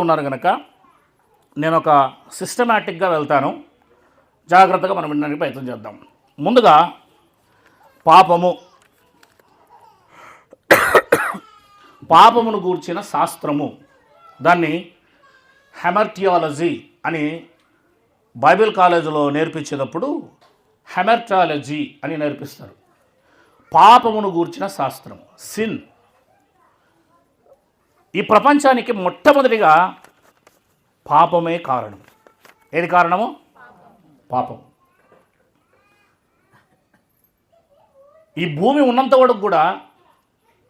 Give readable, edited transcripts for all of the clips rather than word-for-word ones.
ఉన్నారు కనుక నేను ఒక సిస్టమాటిక్గా వెళ్తాను. జాగ్రత్తగా మనం వినడానికి ప్రయత్నం చేద్దాం. ముందుగా పాపమును గూర్చిన శాస్త్రము, దాన్ని హెమర్టియాలజీ అని బైబిల్ కాలేజీలో నేర్పించేటప్పుడు హెమర్టాలజీ అని నేర్పిస్తారు. పాపమును గూర్చిన శాస్త్రం, సిన్. ఈ ప్రపంచానికి మొట్టమొదటిగా పాపమే కారణం. ఏది కారణము? పాపం. ఈ భూమి ఉన్నంత వరకు కూడా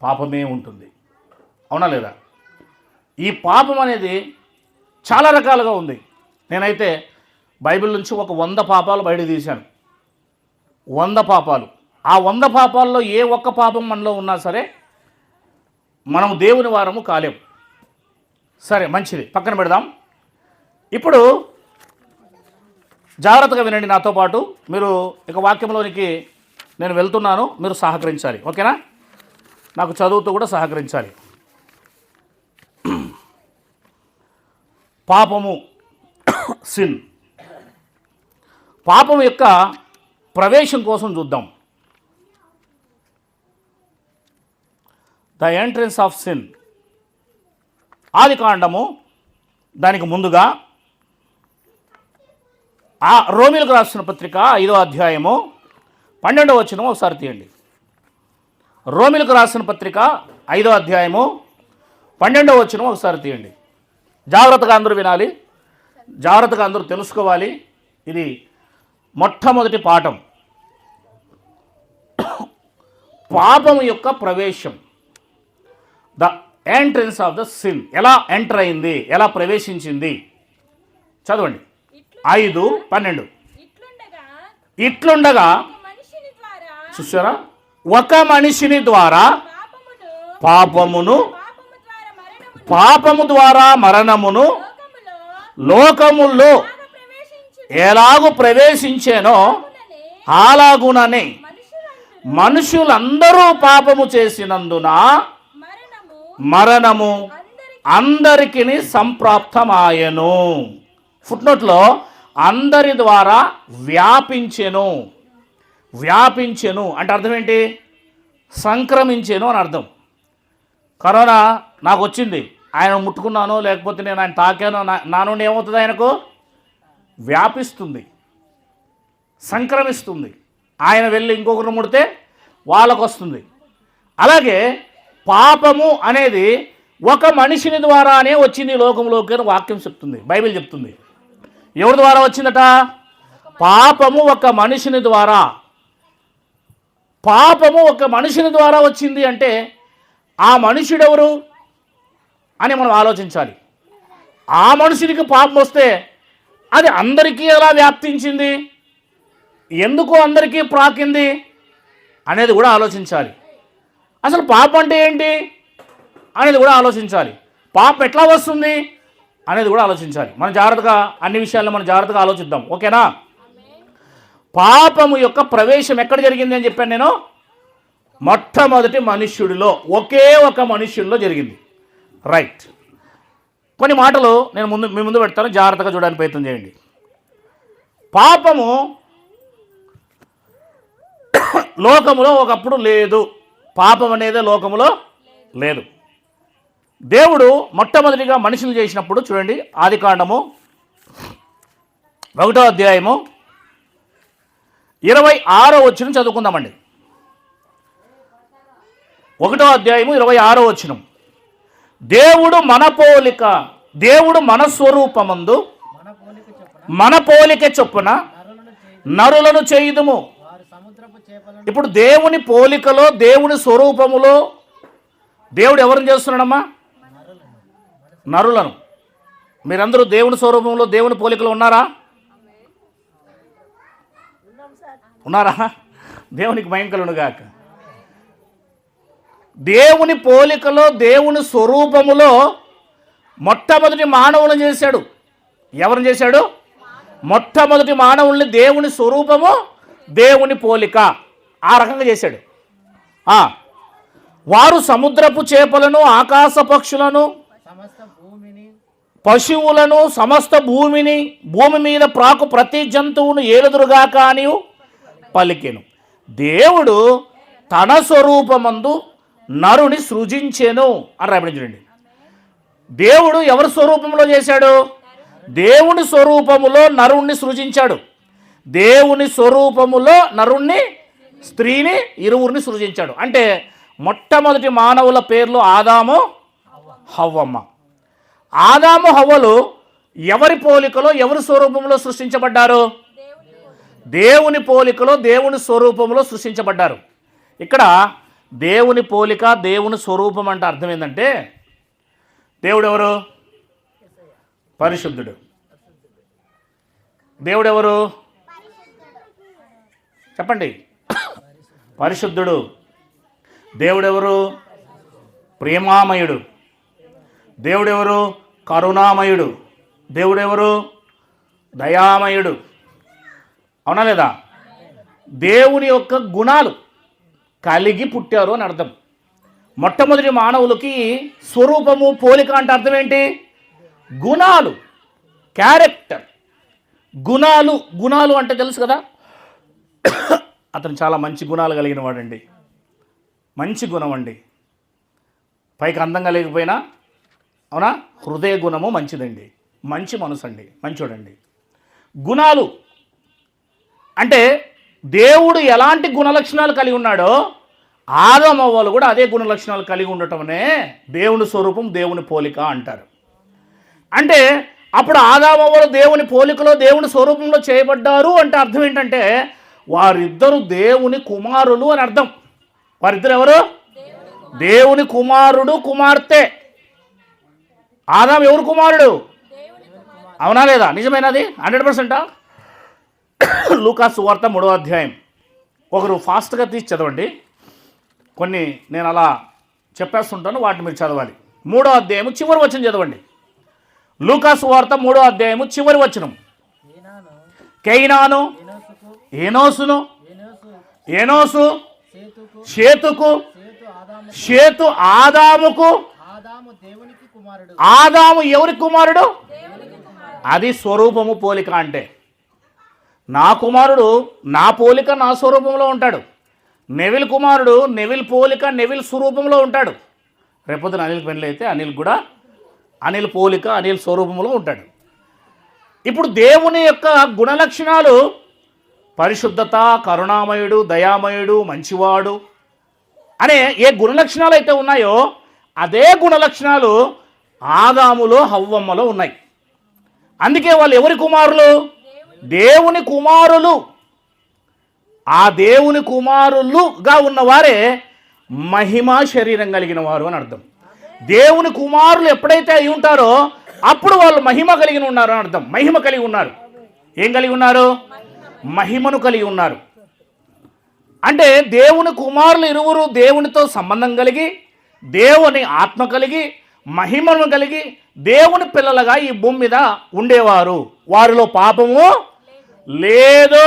పాపమే ఉంటుంది, అవునా లేదా? ఈ పాపం అనేది చాలా రకాలుగా ఉంది. నేనైతే బైబిల్ నుంచి ఒక 100 పాపాలు బయట తీశాను. 100 పాపాలు. ఆ 100 పాపాల్లో ఏ ఒక్క పాపం మనలో ఉన్నా సరే మనం దేవుని వారము కాలేం. సరే, మంచిది, పక్కన పెడదాం. ఇప్పుడు జాగ్రత్తగా వినండి నాతో పాటు. మీరు ఇక వాక్యంలోనికి నేను వెళ్తున్నాను, మీరు సహకరించాలి, ఓకేనా? నాకు చదువుతూ కూడా సహకరించాలి. పాపము, సిన్. పాపం యొక్క ప్రవేశం కోసం చూద్దాం. The entrance of sin. ఆది కాండము, దానికి ముందుగా ఆ రోమీలకు రాసిన పత్రిక 5వ అధ్యాయము 12వ వచనం ఒకసారి తీయండి. రోమీలకు రాసిన పత్రిక 5వ అధ్యాయము 12వ వచనం ఒకసారి తీయండి. జాగ్రత్తగా అందరూ వినాలి, జాగ్రత్తగా అందరూ తెలుసుకోవాలి. ఇది మొట్టమొదటి పాఠం. పాపం యొక్క ప్రవేశం, the entrance of the sin. ఎలా ఎంటర్ అయింది, ఎలా ప్రవేశించింది? చదవండి. 5:12. ఇట్లుండగా చూసారా, ఒక మనిషిని ద్వారా పాపమును, పాపము ద్వారా మరణమును లోకములో ఎలాగూ ప్రవేశించేనో అలాగుననే మనుషులందరూ పాపము చేసినందున మరణము అందరికీ సంప్రాప్తమాయెను. ఫుట్నోట్లో అందరి ద్వారా వ్యాపించెను. వ్యాపించెను అంటే అర్థం ఏంటి? సంక్రమించెను అని అర్థం. కరోనా నాకు వచ్చింది, ఆయన ముట్టుకున్నాను, లేకపోతే నేను ఆయన తాకాను, నా నుండి ఏమవుతుంది? ఆయనకు వ్యాపిస్తుంది, సంక్రమిస్తుంది. ఆయన వెళ్ళి ఇంకొకరు ముడితే వాళ్ళకు వస్తుంది. అలాగే పాపము అనేది ఒక మనిషిని ద్వారానే వచ్చింది లోకంలోకి అని వాక్యం చెప్తుంది, బైబిల్ చెప్తుంది. ఎవరి ద్వారా వచ్చిందట? పాపము ఒక మనిషిని ద్వారా. పాపము ఒక మనిషిని ద్వారా వచ్చింది అంటే ఆ మనుషుడెవరు అని మనం ఆలోచించాలి. ఆ మనుషునికి పాపం వస్తే అది అందరికీ ఎలా వ్యాప్తించింది, ఎందుకు అందరికీ ప్రాకింది అనేది కూడా ఆలోచించాలి. అసలు పాపం అంటే ఏంటి అనేది కూడా ఆలోచించాలి. పాపం ఎట్లా వస్తుంది అనేది కూడా ఆలోచించాలి. మనం జాగ్రత్తగా అన్ని విషయాల్లో మనం జాగ్రత్తగా ఆలోచిద్దాం, ఓకేనా? పాపము యొక్క ప్రవేశం ఎక్కడ జరిగింది అని చెప్పాను నేను? మొట్టమొదటి మనుష్యుడిలో, ఒకే ఒక మనుష్యుడిలో జరిగింది. రైట్. కొన్ని మాటలు నేను మీ ముందు పెడతాను, జాగ్రత్తగా చూడడానికి ప్రయత్నం చేయండి. పాపము లోకములో ఒకప్పుడు లేదు. పాపం అనేది లోకములో లేదు. దేవుడు మొట్టమొదటిగా మనుషులు చేసినప్పుడు చూడండి, ఆది కాండము 1వ అధ్యాయము 26వ వచనం చదువుకుందామండి. 1వ అధ్యాయము 26వ వచనం. దేవుడు మన పోలిక, దేవుడు మన స్వరూపమందు మన పోలిక చొప్పున నరులను చేయుదుము. ఇప్పుడు దేవుని పోలికలో, దేవుని స్వరూపములో దేవుడు ఎవరిని చేస్తున్నాడమ్మా? నరులను. మీరందరూ దేవుని స్వరూపంలో, దేవుని పోలికలో ఉన్నారా? ఉన్నారా? దేవునికి మహిమ కలుగునుగాక. దేవుని పోలికలో, దేవుని స్వరూపములో మొట్టమొదటి మానవులను చేశాడు. ఎవరిని చేశాడు? మొట్టమొదటి మానవుల్ని దేవుని స్వరూపము, దేవుని పోలిక, ఆ రకంగా చేశాడు. వారు సముద్రపు చేపలను, ఆకాశ పక్షులను, పశువులను సమస్త భూమి మీద ప్రాకు ప్రతి జంతువును ఏలుదురుగాక అని పలికెను. దేవుడు తన స్వరూపమందు నరుని సృజించెను అని రాయబడి చూడండి. దేవుడు ఎవరి స్వరూపంలో చేశాడు? దేవుని స్వరూపములో నరుణ్ణి సృజించాడు. దేవుని స్వరూపములో నరుణ్ణి, స్త్రీని, ఇరువురిని సృజించాడు. అంటే మొట్టమొదటి మానవుల పేర్లు ఆదాము, హవ్వమ్మ. ఆదాము హవ్వలు ఎవరి పోలికలో ఎవరి స్వరూపంలో సృష్టించబడ్డారు? దేవుని పోలికలో దేవుని స్వరూపంలో సృష్టించబడ్డారు. ఇక్కడ దేవుని పోలిక, దేవుని స్వరూపం అంటే అర్థం ఏంటంటే, దేవుడు ఎవరు? పరిశుద్ధుడు. దేవుడెవరు చెప్పండి? పరిశుద్ధుడు. దేవుడెవరు? ప్రేమామయుడు. దేవుడెవరు? కరుణామయుడు. దేవుడెవరు? దయామయుడు. అవునా లేదా? దేవుని యొక్క గుణాలు కలిగి పుట్టారు అని అర్థం. మొట్టమొదటి మానవులకి స్వరూపము, పోలిక అంటే అర్థం ఏంటి? గుణాలు, క్యారెక్టర్. గుణాలు అంటే తెలుసు కదా, అతను చాలా మంచి గుణాలు కలిగిన వాడండి, మంచి గుణం అండి. పైకి అందంగా లేకపోయినా, అవునా, హృదయ గుణము మంచిదండి, మంచి మనసు అండి, మంచోడండి. గుణాలు అంటే దేవుడు ఎలాంటి గుణలక్షణాలు కలిగి ఉన్నాడో ఆదాము హవ్వలు కూడా అదే గుణలక్షణాలు కలిగి ఉండటమనే దేవుని స్వరూపం, దేవుని పోలిక అంటారు. అంటే అప్పుడు ఆదాము హవ్వలు దేవుని పోలికలో దేవుని స్వరూపంలో చేయబడ్డారు అంటే అర్థం ఏంటంటే వారిద్దరు దేవుని కుమారులు అని అర్థం. వారిద్దరు ఎవరు? దేవుని కుమారుడు, కుమార్తె. ఆదాము ఎవరు కుమారుడు? అవునా లేదా? నిజమేనది? 100%. లూకాసు సువార్త 3వ అధ్యాయం. ఒకరు ఫాస్ట్గా తీసి చదవండి, కొన్ని నేను అలా చెప్పేస్తుంటాను, వాటిని మీరు చదవాలి. 3వ అధ్యాయము చివరి వచనం చదవండి. లూకాసు సువార్త 3వ అధ్యాయము చివరి వచనం. కైనాను ఏనోసును, ఏనోసు షేతుకు, షేతు ఆదాముకు. ఆదాము ఎవరి కుమారుడు? అది స్వరూపము, పోలిక. అంటే నా కుమారుడు నా పోలిక, నా స్వరూపంలో ఉంటాడు. నెవిల్ కుమారుడు నెవిల్ పోలిక, నెవిల్ స్వరూపంలో ఉంటాడు. రేపొద్దున అనిల్ పెళ్ళి అయితే అనిల్ కూడా అనిల్ పోలిక, అనిల్ స్వరూపంలో ఉంటాడు. ఇప్పుడు దేవుని యొక్క గుణలక్షణాలు పరిశుద్ధత, కరుణామయుడు, దయామయుడు, మంచివాడు అనే ఏ గుణలక్షణాలు అయితే ఉన్నాయో అదే గుణలక్షణాలు ఆదాములో, హవ్వమ్మలో ఉన్నాయి. అందుకే వాళ్ళు ఎవరి కుమారులు? దేవుని కుమారులు. ఆ దేవుని కుమారులుగా ఉన్నవారే మహిమ శరీరం కలిగిన వారు అని అర్థం. దేవుని కుమారులు ఎప్పుడైతే అయి ఉంటారో అప్పుడు వాళ్ళు మహిమ కలిగి ఉన్నారు అని అర్థం. మహిమ కలిగి ఉన్నారు. ఏం కలిగి ఉన్నారు? మహిమను కలిగి ఉన్నారు. అంటే దేవుని కుమారులు ఇరువురు దేవునితో సంబంధం కలిగి, దేవుని ఆత్మ కలిగి, మహిమను కలిగి దేవుని పిల్లలుగా ఈ భూమి మీద ఉండేవారు. వారిలో పాపము లేదు.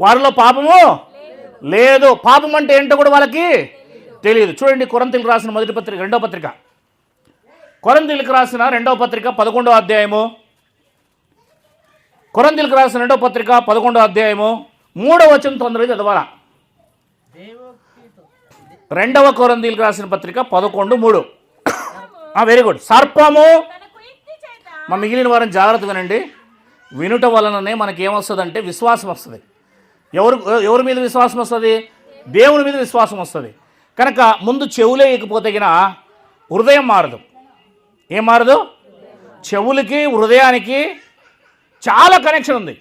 వారిలో పాపము లేదు. పాపం అంటే ఏంటో కూడా వాళ్ళకి తెలియదు. చూడండి, కొరింథీయులకు రాసిన మొదటి పత్రిక, 2వ పత్రిక. కొరింథీయులకు రాసిన 2వ పత్రిక 11వ అధ్యాయము. కొరింథీయులకు రాసిన 2వ పత్రిక 11వ అధ్యాయము 3వ వచనం తొందరగా చదవాలా. 2వ కొరింథీయులకు రాసిన పత్రిక 11:3. Very good. సర్పము, మా మిగిలిన వారిని జాగ్రత్త వినండి. వినుట వలననే మనకి ఏమొస్తుందంటే విశ్వాసం వస్తుంది. ఎవరి మీద విశ్వాసం వస్తుంది? దేవుని మీద విశ్వాసం వస్తుంది. కనుక ముందు చెవులే ఎక్కిపోతగిన హృదయం మారదు. ఏం మారదు? చెవులకి, హృదయానికి చాలా కనెక్షన్ ఉంది.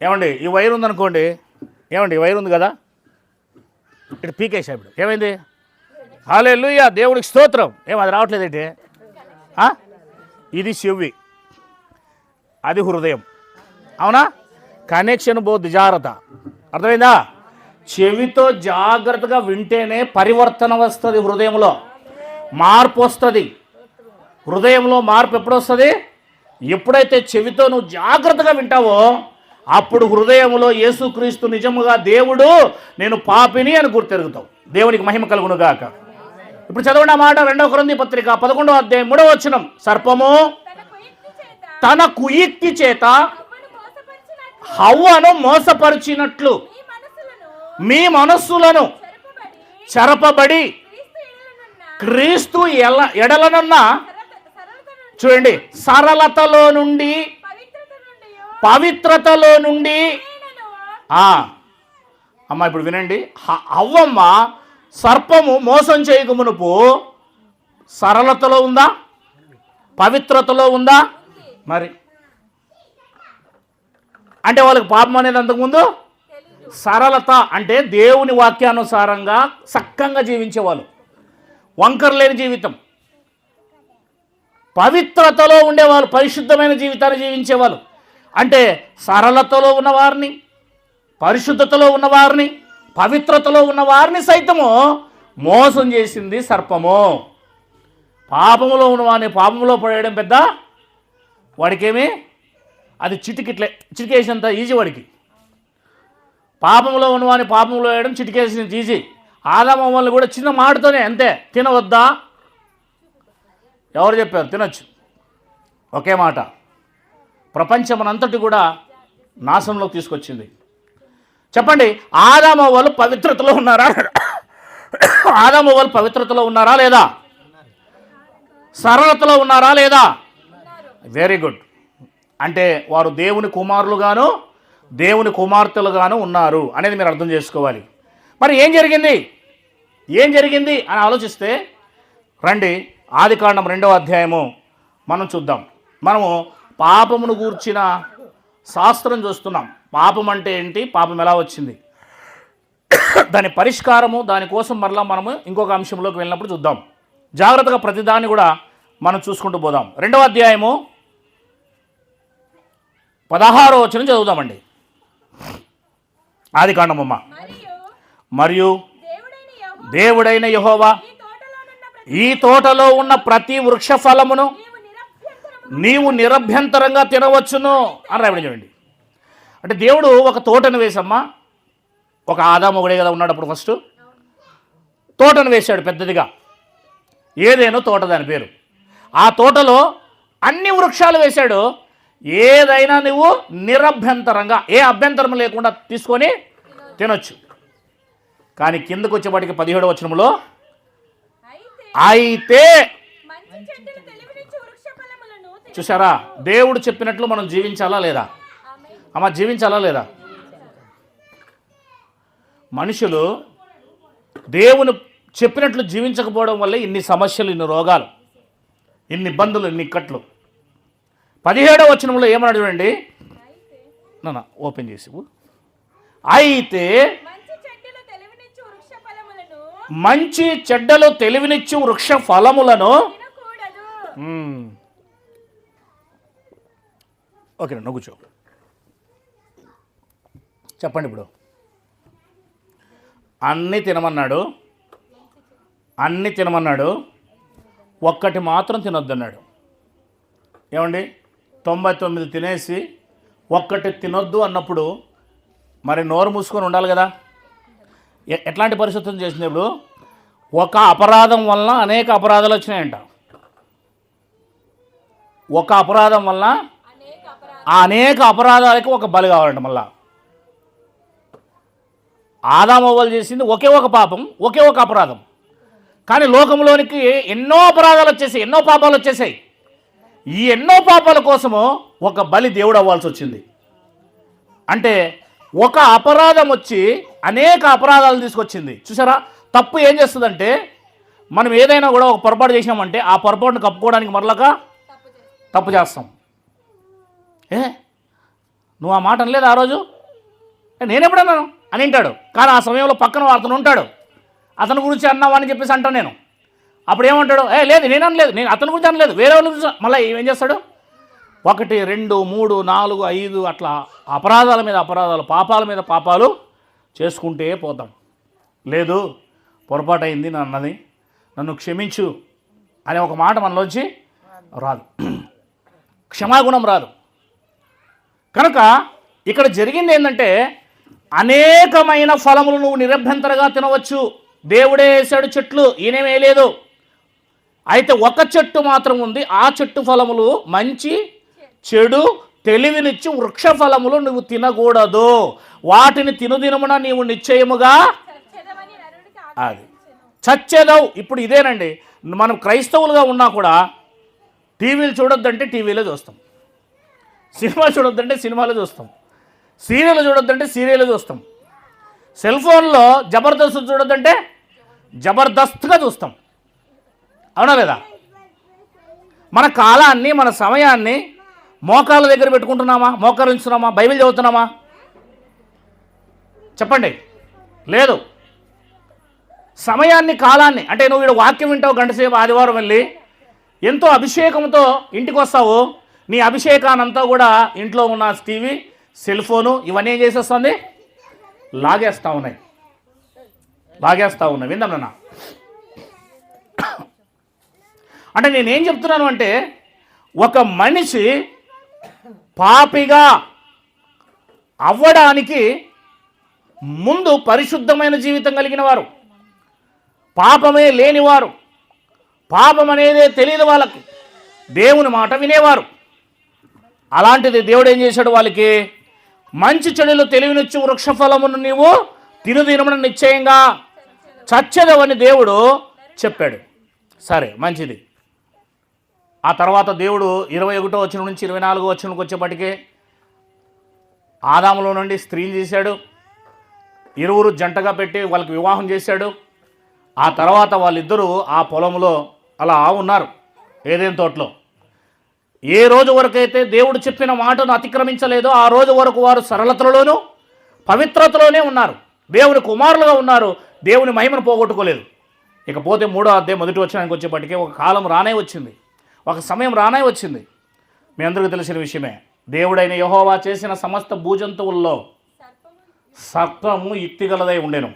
ఏమండి, ఈ వైర్ ఉందనుకోండి, ఏమండి ఈ వైర్ ఉంది కదా, ఇటు పీకేసా. ఇప్పుడు ఏమైంది? హల్లెలూయా, దేవుడికి స్తోత్రం. అది రావట్లేదంటే ఇది చెవి, అది హృదయం. అవునా? కనెక్షన్ బోత్ జాగ్రత్త. అర్థమైందా? చెవితో జాగ్రత్తగా వింటేనే పరివర్తన వస్తుంది, హృదయంలో మార్పు వస్తుంది. హృదయంలో మార్పు ఎప్పుడు వస్తుంది? ఎప్పుడైతే చెవితో నువ్వు జాగ్రత్తగా వింటావో అప్పుడు హృదయంలో యేసుక్రీస్తు నిజముగా దేవుడు, నేను పాపిని అని గుర్తెరుగుతావు. దేవునికి మహిమ కలుగును గాక. ఇప్పుడు చదవండి ఆ మాట. 2 కొరింథీ పత్రిక 11వ అధ్యాయం 3వ వచనం. సర్పము తన కుయుక్తి చేత హవ్వను మోసపరిచినట్లు మీ మనస్సులను చెరపబడి క్రీస్తు ఎడలనున్న చూడండి సరళతలో నుండి పవిత్రతలో నుండి అమ్మ ఇప్పుడు వినండి. హవ్వమ్మ సర్పము మోసం చేయక మునుపు సరళతలో ఉందా, పవిత్రతలో ఉందా? మరి అంటే వాళ్ళకి పాపం అనేది అంతకుముందు సరళత అంటే దేవుని వాక్యానుసారంగా సక్కంగా జీవించేవాళ్ళు, వంకరలేని జీవితం, పవిత్రతలో ఉండేవాళ్ళు, పరిశుద్ధమైన జీవితాన్ని జీవించేవాళ్ళు. అంటే సరళతలో ఉన్నవారిని, పరిశుద్ధతలో ఉన్నవారిని, పవిత్రతలో ఉన్నవారిని సైతము మోసం చేసింది సర్పము. పాపములో ఉన్నవాడిని పాపంలో పడేయడం పెద్ద వాడికేమి అది చిటికేసినంత ఈజీ. వాడికి పాపంలో ఉన్నవాడిని పాపంలో వేయడం చిటికేసినంత ఈజీ. ఆదాము అవ్వలను కూడా చిన్న మాటతోనే అంతే, తినవద్దా? ఎవరు చెప్పారు? తినొచ్చు. ఒకే మాట ప్రపంచమనంతటి కూడా నాశనంలోకి తీసుకొచ్చింది. చెప్పండి, ఆదాము అవ్వలు పవిత్రతలో ఉన్నారా? ఆదాము అవ్వలు పవిత్రతలో ఉన్నారా లేదా? సరళతలో ఉన్నారా లేదా? Very good. అంటే వారు దేవుని కుమారులుగాను దేవుని కుమార్తెలుగాను ఉన్నారు అనేది మీరు అర్థం చేసుకోవాలి. మరి ఏం జరిగింది అని ఆలోచిస్తే రండి, ఆదికాండం 2వ అధ్యాయము మనం చూద్దాం. మనము పాపమును గూర్చిన శాస్త్రం చూస్తున్నాం. పాపం అంటే ఏంటి, పాపం ఎలా వచ్చింది, దాని పరిష్కారము, దానికోసం మరలా మనము ఇంకొక అంశంలోకి వెళ్ళినప్పుడు చూద్దాం. జాగ్రత్తగా ప్రతిదాన్ని కూడా మనం చూసుకుంటూ పోదాం. 2వ అధ్యాయము 16వ వచనం చదువుదామండి. ఆదికాండమమ్మ. మరియు దేవుడైన యెహోవా ఈ తోటలో ఉన్న ప్రతి వృక్ష ఫలమును నీవు నిరభ్యంతరంగా తినవచ్చును అని రాయబడి చూడండి. అంటే దేవుడు ఒక తోటను వేసమ్మా. ఒక ఆదాము ఒకడే కదా ఉన్నాడు అప్పుడు. ఫస్ట్ తోటను వేశాడు పెద్దదిగా, ఏదేనో తోట దాని పేరు. ఆ తోటలో అన్ని వృక్షాలు వేశాడు. ఏదైనా నువ్వు నిరభ్యంతరంగా, ఏ అభ్యంతరం లేకుండా తీసుకొని తినొచ్చు. కానీ కిందకు వచ్చేపాటికి 17వ వచనంలో అయితే చూసారా, దేవుడు చెప్పినట్లు మనం జీవించాలా లేదా? అమ్మ జీవించాలా లేదా? మనుషులు దేవుని చెప్పినట్లు జీవించకపోవడం వల్ల ఇన్ని సమస్యలు, ఇన్ని రోగాలు, ఇన్ని ఇబ్బందులు, ఇన్ని ఇక్కట్లు. 17వ వచనంలో ఏమన్నాడు చూడండి, నాన్న ఓపెన్ చేసి. అయితే మంచి చెడ్డలు తెలివినిచ్చు వృక్ష ఫలములను ఓకే నువ్వు కూర్చో. చెప్పండి. ఇప్పుడు అన్నీ తినమన్నాడు, ఒక్కటి మాత్రం తినొద్దన్నాడు. ఏమండి, 99 తినేసి ఒక్కటి తినొద్దు అన్నప్పుడు మరి నోరు మూసుకొని ఉండాలి కదా. ఎట్లాంటి పరిస్థితులు చేసినప్పుడు ఒక అపరాధం వలన అనేక అపరాధాలు వచ్చినాయంట. ఒక అపరాధం వలన ఆ అనేక అపరాధాలకి ఒక బలి కావాలంట. మళ్ళా ఆదాము అవ్వలు చేసింది ఒకే ఒక పాపం, ఒకే ఒక అపరాధం. కానీ లోకంలోనికి ఎన్నో అపరాధాలు వచ్చేసాయి, ఎన్నో పాపాలు వచ్చేసాయి. ఈ ఎన్నో పాపాల కోసము ఒక బలి దేవుడు అవ్వాల్సి వచ్చింది. అంటే ఒక అపరాధం వచ్చి అనేక అపరాధాలు తీసుకొచ్చింది. చూసారా, తప్పు ఏం చేస్తుందంటే, మనం ఏదైనా కూడా ఒక పొరపాటు చేసినామంటే ఆ పొరపాటును కప్పుకోవడానికి మరలక తప్పు చేస్తాం. నువ్వు ఆ మాట అనలేదు ఆ రోజు, నేనెప్పుడన్నాను అని అంటాడు. కానీ ఆ సమయంలో పక్కన అతను ఉంటాడు, అతని గురించి అన్నావా అని చెప్పేసి అంటాను నేను. అప్పుడు ఏమంటాడు, లేదు నేను అనలేదు, నేను అతని గురించి అనలేదు, వేరే వాళ్ళ గురించి. మళ్ళీ ఏం చేస్తాడు, 1, 2, 3, 4, 5 అట్లా అపరాధాల మీద అపరాధాలు, పాపాల మీద పాపాలు చేసుకుంటే పోతాం. లేదు, పొరపాటు అయింది అన్నది, నన్ను క్షమించు అనే ఒక మాట మనలోంచి రాదు, క్షమాగుణం రాదు. కనుక ఇక్కడ జరిగింది ఏంటంటే, అనేకమైన ఫలములు నువ్వు నిరభ్యంతరంగా తినవచ్చు. దేవుడే వేసాడు చెట్లు, ఈయన వేయలేదు. అయితే ఒక చెట్టు మాత్రం ఉంది, ఆ చెట్టు ఫలములు మంచి చెడు తెలివినిచ్చి వృక్ష ఫలములు నువ్వు తినకూడదు, వాటిని తినుదినమున నీవు నిశ్చయముగా అది చచ్చేదవు. ఇప్పుడు ఇదేనండి, మనం క్రైస్తవులుగా ఉన్నా కూడా టీవీలు చూడొద్దంటే టీవీలో చూస్తాం, సినిమా చూడొద్దంటే సినిమాలో చూస్తాం, సీరియల్ చూడొద్దంటే సీరియల్ చూస్తాం, సెల్ ఫోన్లో జబర్దస్త్ చూడొద్దంటే జబర్దస్త్గా చూస్తాం. అవునా లేదా? మన కాలాన్ని మన సమయాన్ని మోకాళ్ళ దగ్గర పెట్టుకుంటున్నామా? మోకరించున్నామా? బైబిల్ చదువుతున్నామా? చెప్పండి. లేదు. సమయాన్ని కాలాన్ని అంటే నువ్వు ఇక్కడ వాక్యం వింటావు గంటసేపు ఆదివారం వెళ్ళి ఎంతో అభిషేకంతో ఇంటికి వస్తావు, నీ అభిషేకానంతా కూడా ఇంట్లో ఉన్న టీవీ సెల్ ఫోను ఇవన్నీ ఏం చేసేస్తుంది? లాగేస్తూ ఉన్నాయి. విందామన్నా. అంటే నేనేం చెప్తున్నాను అంటే ఒక మనిషి పాపిగా అవ్వడానికి ముందు పరిశుద్ధమైన జీవితం కలిగిన వారు, పాపమే లేనివారు, పాపం అనేదే తెలియదు వాళ్ళకి, దేవుని మాట వినేవారు. అలాంటిది దేవుడు ఏం చేశాడు? వాళ్ళకి మంచి చెడులు తెలివినిచ్చు వృక్ష ఫలమును నీవు తినుదినమున నిశ్చయంగా చచ్చెదవని దేవుడు చెప్పాడు. సరే, మంచిది. ఆ తర్వాత దేవుడు 21వ వచనం నుంచి 24వ వచనంకి వచ్చేప్పటికే ఆదాములో నుండి స్త్రీని చేశాడు, ఇరువురు జంటగా పెట్టి వాళ్ళకి వివాహం చేశాడు. ఆ తర్వాత వాళ్ళిద్దరూ ఆ పొలంలో అలా ఉన్నారు, ఏదైనా తోటలో. ఏ రోజు వరకు అయితే దేవుడు చెప్పిన మాటను అతిక్రమించలేదో ఆ రోజు వరకు వారు సరళతలోనూ పవిత్రతలోనే ఉన్నారు, దేవుని కుమారులుగా ఉన్నారు, దేవుని మహిమను పోగొట్టుకోలేదు. ఇకపోతే 3వ అధ్యాయం 1వ వచనానికి వచ్చేప్పటికే ఒక కాలం రానే వచ్చింది, ఒక సమయం రానే వచ్చింది. మీ అందరికీ తెలిసిన విషయమే. దేవుడైన యెహోవా చేసిన సమస్త భూజంతువుల్లో సర్పము యుక్తిగలదై ఉండెను.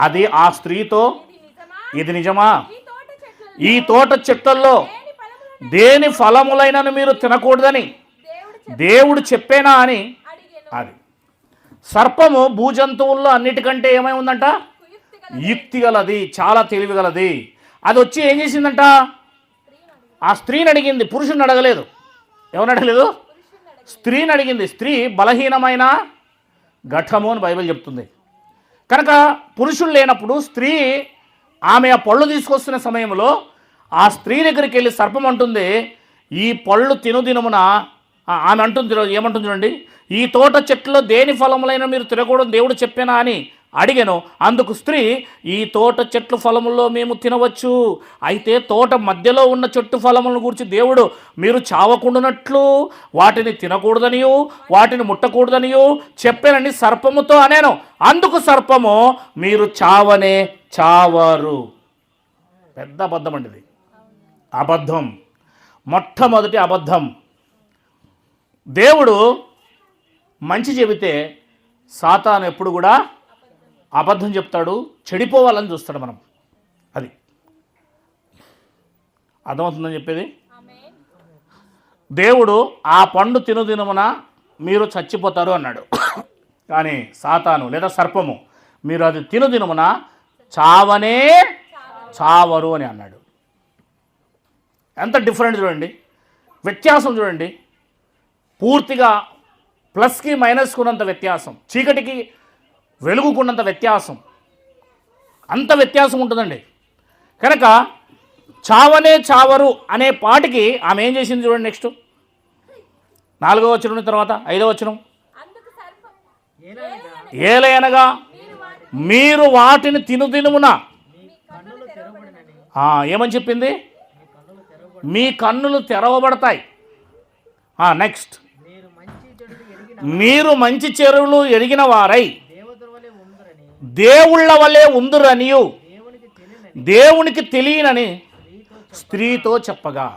అది ఆ స్త్రీతో, ఇది నిజమా? ఈ తోట చెట్లలో దేని ఫలములైనను మీరు తినకూడదని దేవుడు చెప్పేనా అని. అది సర్పము భూజంతువుల్లో అన్నిటికంటే ఏమై ఉందంట? యుక్తిగలది, చాలా తెలివిగలది. అది వచ్చి ఏం చేసిందంట? ఆ స్త్రీని అడిగింది, పురుషుని అడగలేదు. ఎవరు అడగలేదు? స్త్రీని అడిగింది. స్త్రీ బలహీనమైన ఘటము అని బైబిల్ చెప్తుంది. కనుక పురుషులు లేనప్పుడు స్త్రీ ఆమె ఆ పళ్ళు తీసుకొస్తున్న సమయంలో ఆ స్త్రీ దగ్గరికి వెళ్ళి సర్పం అంటుంది, ఈ పళ్ళు తినుదినమున, ఆమె అంటుంది, ఏమంటుంది చూడండి, ఈ తోట చెట్టులో దేని ఫలములైనా మీరు తినకూడదు దేవుడు చెప్పానా అని అడిగాను. అందుకు స్త్రీ, ఈ తోట చెట్లు ఫలముల్లో మేము తినవచ్చు, అయితే తోట మధ్యలో ఉన్న చెట్టు ఫలములను గురించి దేవుడు మీరు చావకుండానట్లు వాటిని తినకూడదనియు వాటిని ముట్టకూడదనియు చెప్పానని సర్పముతో అనేను. అందుకు సర్పము, మీరు చావనే చావరు. పెద్ద అబద్ధం అండి ఇది. అబద్ధం, మొట్టమొదటి అబద్ధం. దేవుడు మంచి చెబితే సాతాను ఎప్పుడు కూడా అబద్ధం చెప్తాడు, చెడిపోవాలని చూస్తాడు. మనం అది అర్థమవుతుందని చెప్పేది. దేవుడు ఆ పండు తినుదినమున మీరు చచ్చిపోతారు అన్నాడు, కానీ సాతాను లేదా సర్పము, మీరు అది తినుదినమున చావనే చావరు అని అన్నాడు. ఎంత డిఫరెంట్ చూడండి, వ్యత్యాసం చూడండి. పూర్తిగా ప్లస్కి మైనస్కి ఉన్నంత వ్యత్యాసం, చీకటికి వెలుగుకున్నంత వ్యత్యాసం, అంత వ్యత్యాసం ఉంటుందండి. కనుక చావనే చావరు అనే పాటికి ఆమె ఏం చేసింది చూడండి. నెక్స్ట్ 4వ వచనం తర్వాత 5వ వచనం, ఏలయనగా మీరు వాటిని తినుదినమున ఏమని చెప్పింది? మీ కన్నులు తెరవబడతాయి. నెక్స్ట్, మీరు మంచి చెరువులు ఎరిగిన వారై దేవుళ్ళ వలె ఉందురనియు దేవునికి తెలియనని స్త్రీతో చెప్పగా.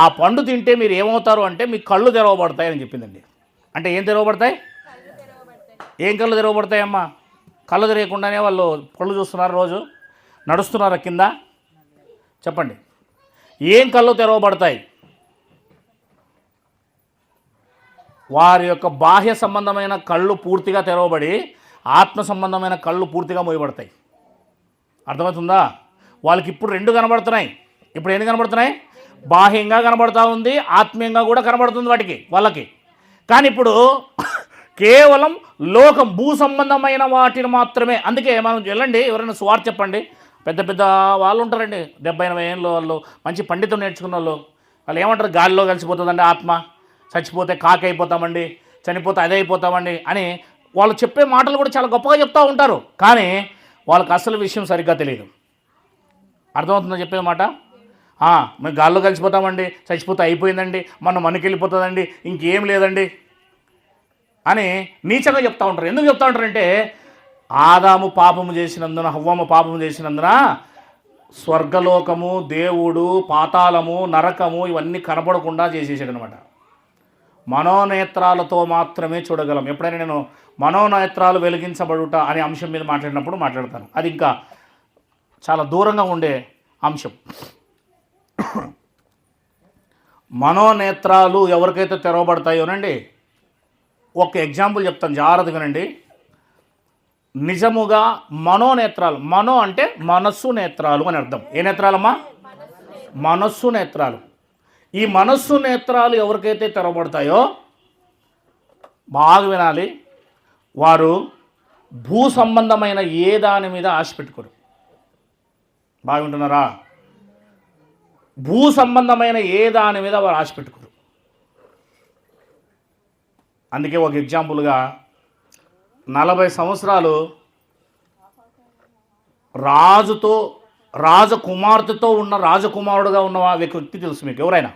ఆ పండు తింటే మీరు ఏమవుతారు అంటే మీ కళ్ళు తెరవబడతాయి అని చెప్పిందండి. అంటే ఏం తెరవబడతాయి? ఏం కళ్ళు తెరవబడతాయమ్మా? కళ్ళు తెరవకుండానే వాళ్ళు కళ్ళు చూస్తున్నారు, రోజు నడుస్తున్నారు కింద. చెప్పండి, ఏం కళ్ళు తెరవబడతాయి? వారి యొక్క బాహ్య సంబంధమైన కళ్ళు పూర్తిగా తెరవబడి ఆత్మ సంబంధమైన కళ్ళు పూర్తిగా మూయబడతాయి. అర్థమవుతుందా? వాళ్ళకి ఇప్పుడు రెండు కనబడుతున్నాయి. ఇప్పుడు ఏంది కనబడుతున్నాయి? బాహ్యంగా కనబడుతూ ఉంది, ఆత్మీయంగా కూడా కనబడుతుంది వాళ్ళకి. కానీ ఇప్పుడు కేవలం లోకం, భూ సంబంధమైన వాటిని మాత్రమే. అందుకే మనం వెళ్ళండి, ఎవరైనా సువార్త చెప్పండి, పెద్ద పెద్ద వాళ్ళు ఉంటారండి, 70-80 ఏళ్ళు వాళ్ళు, మంచి పండితులు నేర్చుకున్న వాళ్ళు ఏమంటారు? గాలిలో కలిసిపోతుందండి ఆత్మ, చచ్చిపోతే కాకి అయిపోతామండి, చనిపోతే అదే అయిపోతామండి అని వాళ్ళు చెప్పే మాటలు కూడా చాలా గొప్పగా చెప్తూ ఉంటారు. కానీ వాళ్ళకి అసలు విషయం సరిగ్గా తెలియదు. అర్థమవుతుందో చెప్పే మాట? మేము గాల్లో కలిసిపోతామండి, చచ్చిపోతే అయిపోయిందండి, మనకి వెళ్ళిపోతుందండి, ఇంకేం లేదండి అని నీచంగా చెప్తూ ఉంటారు. ఎందుకు చెప్తూ ఉంటారంటే ఆదాము పాపము చేసినందున, హవ్వము పాపము చేసినందున స్వర్గలోకము, దేవుడు, పాతాళము, నరకము ఇవన్నీ కనబడకుండా చేసేసాడు అనమాట. మనోనేత్రాలతో మాత్రమే చూడగలం. ఎప్పుడైనా నేను మనోనేత్రాలు వెలిగించబడుట అనే అంశం మీద మాట్లాడతాను. అది ఇంకా చాలా దూరంగా ఉండే అంశం. మనోనేత్రాలు ఎవరికైతే తెరవబడతాయోనండి, ఒక ఎగ్జాంపుల్ చెప్తాను, జాగ్రత్తగానండి. నిజముగా మనోనేత్రాలు, మనో అంటే మనస్సు నేత్రాలు అని అర్థం. ఏ నేత్రాలమ్మా? మనస్సు నేత్రాలు. ఈ మనస్సు నేత్రాలు ఎవరికైతే తెరవబడతాయో బాగా వినాలి, వారు భూ సంబంధమైన ఏ దాని మీద ఆశ పెట్టుకోరు. బాగా వింటున్నారా? భూ సంబంధమైన ఏ దాని మీద వారు ఆశ పెట్టుకోరు. అందుకే ఒక ఎగ్జాంపుల్గా 40 సంవత్సరాలు రాజకుమార్తెతో ఉన్న రాజకుమారుడుగా ఉన్న వ్యక్తి తెలుసు మీకు ఎవరైనా?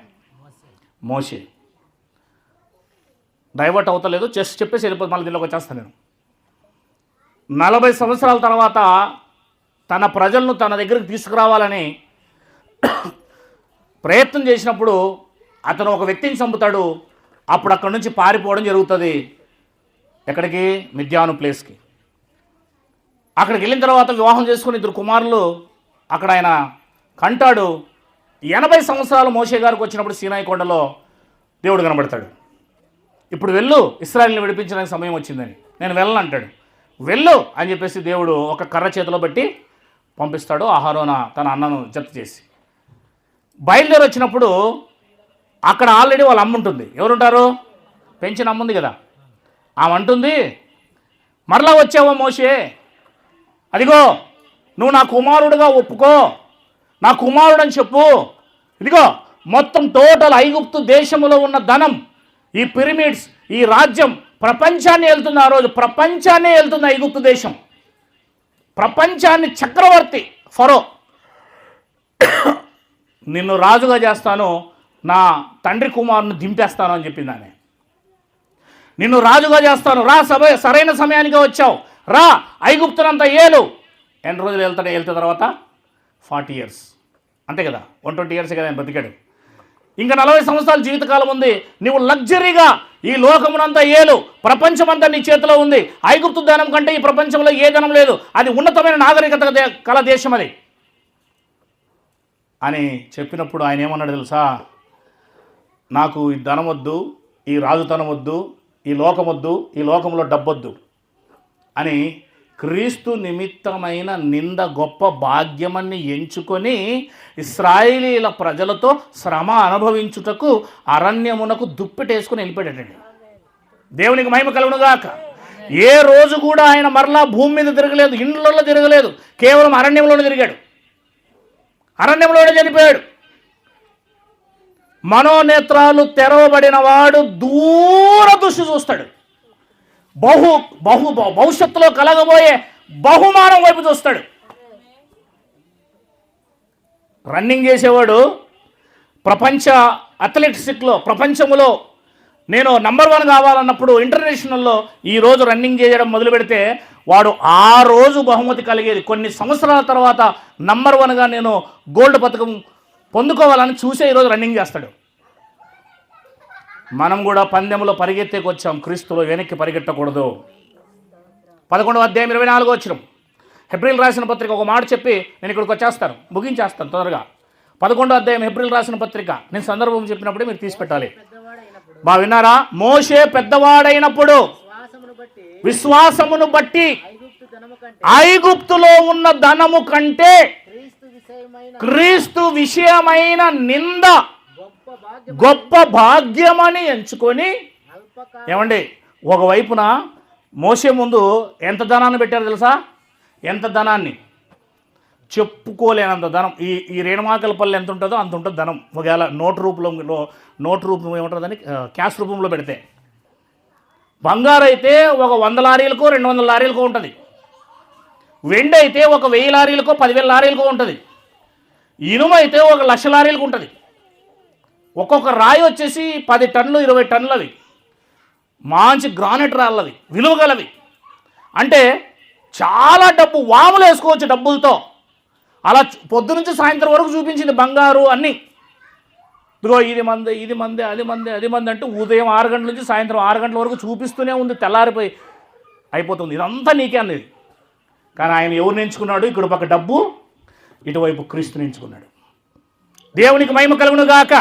మోషే. డైవర్ట్ అవుతలేదు, జస్ట్ చెప్పేసి వెళ్ళిపోతుంది, మళ్ళీ దీనిలోకి వచ్చేస్తాను నేను. 40 సంవత్సరాల తర్వాత తన ప్రజలను తన దగ్గరికి తీసుకురావాలని ప్రయత్నం చేసినప్పుడు అతను ఒక వ్యక్తిని చంపుతాడు. అప్పుడు అక్కడి నుంచి పారిపోవడం జరుగుతుంది. ఎక్కడికి? మిద్యాను ప్లేస్కి. అక్కడికి వెళ్ళిన తర్వాత వివాహం చేసుకుని 2 కుమారులు అక్కడ ఆయన కంటాడు. 80 సంవత్సరాలు మోషే గారికి వచ్చినప్పుడు సీనాయి కొండలో దేవుడు కనబడతాడు. ఇప్పుడు వెళ్ళు, ఇశ్రాయేలుని విడిపించడానికి సమయం వచ్చిందని. నేను వెళ్ళను అంటాడు. వెళ్ళు అని చెప్పేసి దేవుడు ఒక కర్ర చేతిలో పెట్టి పంపిస్తాడు. అహరోన తన అన్నను జప్తు చేసి బయలుదేరి వచ్చినప్పుడు అక్కడ ఆల్రెడీ వాళ్ళ అమ్మ ఉంటుంది. ఎవరుంటారు? పెంచిన అమ్మ ఉంది కదా, ఆమె అంటుంది, మరలా వచ్చావా మోషే, అదిగో నువ్వు నా కుమారుడుగా ఒప్పుకో, నా కుమారుడు అని చెప్పు. ఇదిగో మొత్తం టోటల్ ఐగుప్తు దేశంలో ఉన్న ధనం, ఈ పిరమిడ్స్, ఈ రాజ్యం ప్రపంచాన్ని వెళ్తుంది. ఆ రోజు ప్రపంచాన్నే వెళ్తుంది ఐగుప్తు దేశం. ప్రపంచాన్ని చక్రవర్తి ఫరో, నిన్ను రాజుగా చేస్తాను, నా తండ్రి కుమారుని దింపేస్తాను అని చెప్పింది ఆమె. నిన్ను రాజుగా చేస్తాను, రా, సరైన సమయానికి వచ్చావు, రా, ఐగుప్తునంతా ఏలు. ఎన్ని రోజులు వెళ్తే తర్వాత 40 years అంతే కదా, 120 years కదా ఆయన బతికాడు. ఇంకా 40 సంవత్సరాల జీవితకాలం ఉంది. నువ్వు లగ్జరీగా ఈ లోకమునంతా ఏలు, ప్రపంచమంతా నీ చేతిలో ఉంది. ఐగుప్తు ధనం కంటే ఈ ప్రపంచంలో ఏ ధనం లేదు, అది ఉన్నతమైన నాగరికత కల దేశం అది అని చెప్పినప్పుడు ఆయన ఏమన్నాడు తెలుసా? నాకు ఈ ధనం వద్దు, ఈ రాజుతనం వద్దు, ఈ లోకం వద్దు, ఈ లోకంలో డబ్బొద్దు అని క్రీస్తు నిమిత్తమైన నింద గొప్ప భాగ్యమని ఎంచుకొని ఇశ్రాయేలీల ప్రజలతో శ్రమ అనుభవించుటకు అరణ్యమునకు దుప్పెటేసుకుని వెళ్ళిపోయాడండి. దేవునికి మహిమ కలుగునుగాక. ఏ రోజు కూడా ఆయన మరలా భూమి మీద తిరగలేదు, ఇండ్లలో తిరగలేదు, కేవలం అరణ్యంలోనే తిరిగాడు. అరణ్యంలోనే చనిపోయాడు. మనోనేత్రాలు తెరవబడిన వాడు దూరదృష్టి చూస్తాడు. భవిష్యత్తులో కలగబోయే బహుమానం వైపు చూస్తాడు. రన్నింగ్ చేసేవాడు ప్రపంచ అథ్లెటిక్స్లో, ప్రపంచంలో నేను నంబర్ 1 కావాలన్నప్పుడు ఇంటర్నేషనల్లో ఈరోజు రన్నింగ్ చేయడం మొదలు పెడితే వాడు ఆ రోజు బహుమతి కలిగేది. కొన్ని సంవత్సరాల తర్వాత నంబర్ 1గా నేను గోల్డ్ పథకం పొందుకోవాలని చూసే ఈరోజు రన్నింగ్ చేస్తాడు. మనం కూడా పందెంలో పరిగెత్తేకి వచ్చాం, క్రీస్తులో వెనక్కి పరిగెట్టకూడదు. 11వ అధ్యాయం 24వ వచనం, హెబ్రీలు రాసిన పత్రిక. ఒక మాట చెప్పి నేను ఇక్కడికి వచ్చేస్తాను, ముగించేస్తాను తొందరగా. 11వ అధ్యాయం హెబ్రీలు రాసిన పత్రిక. నేను సందర్భం చెప్పినప్పుడే మీరు తీసి పెట్టాలి. బాగా విన్నారా? మోషే పెద్దవాడైనప్పుడు విశ్వాసమును బట్టి ఐగుప్తులో ఉన్న ధనము కంటే క్రీస్తు విషయమైన నింద గొప్ప భాగ్యమని ఎంచుకొని, ఏమండి, ఒకవైపున మోసే ముందు ఎంత ధనాన్ని పెట్టారు తెలుసా? ఎంత ధనాన్ని, చెప్పుకోలేనంత ధనం. ఈ రేణుమాకలపల్లి ఎంత ఉంటుందో అంత ఉంటుంది ధనం. ఒకవేళ నోటు రూపం ఏముంటుందని క్యాష్ రూపంలో పెడితే. బంగారు అయితే ఒక 100 లారీలకో 200 లారీలకో ఉంటుంది. వెండి అయితే ఒక 1000 లారీలకో 10,000 లారీలకో ఉంటుంది. ఇనుము అయితే 1,00,000 లారీలకు ఉంటుంది. ఒక్కొక్క రాయి వచ్చేసి 10 టన్నులు 20 టన్నులు. అవి మంచి గ్రానైట్ రాళ్ళవి, విలువ గలవి. అంటే చాలా డబ్బు వాములు వేసుకోవచ్చు డబ్బులతో. అలా పొద్దు నుంచి సాయంత్రం వరకు చూపించింది బంగారు అన్నీ. ఇదిగో ఇది మంది, ఇది మంది, అది మంది, అది మంది అంటూ ఉదయం 6 గంటల నుంచి సాయంత్రం 6 గంటల వరకు చూపిస్తూనే ఉంది. తెల్లారిపోయి అయిపోతుంది. ఇదంతా నీకే అనేది. కానీ ఆయన ఎవరిని ఎంచుకున్నాడు? ఇక్కడ పక్క డబ్బు, ఇటువైపు క్రీస్తుని ఎంచుకున్నాడు. దేవునికి మహిమ కలుగును గాక.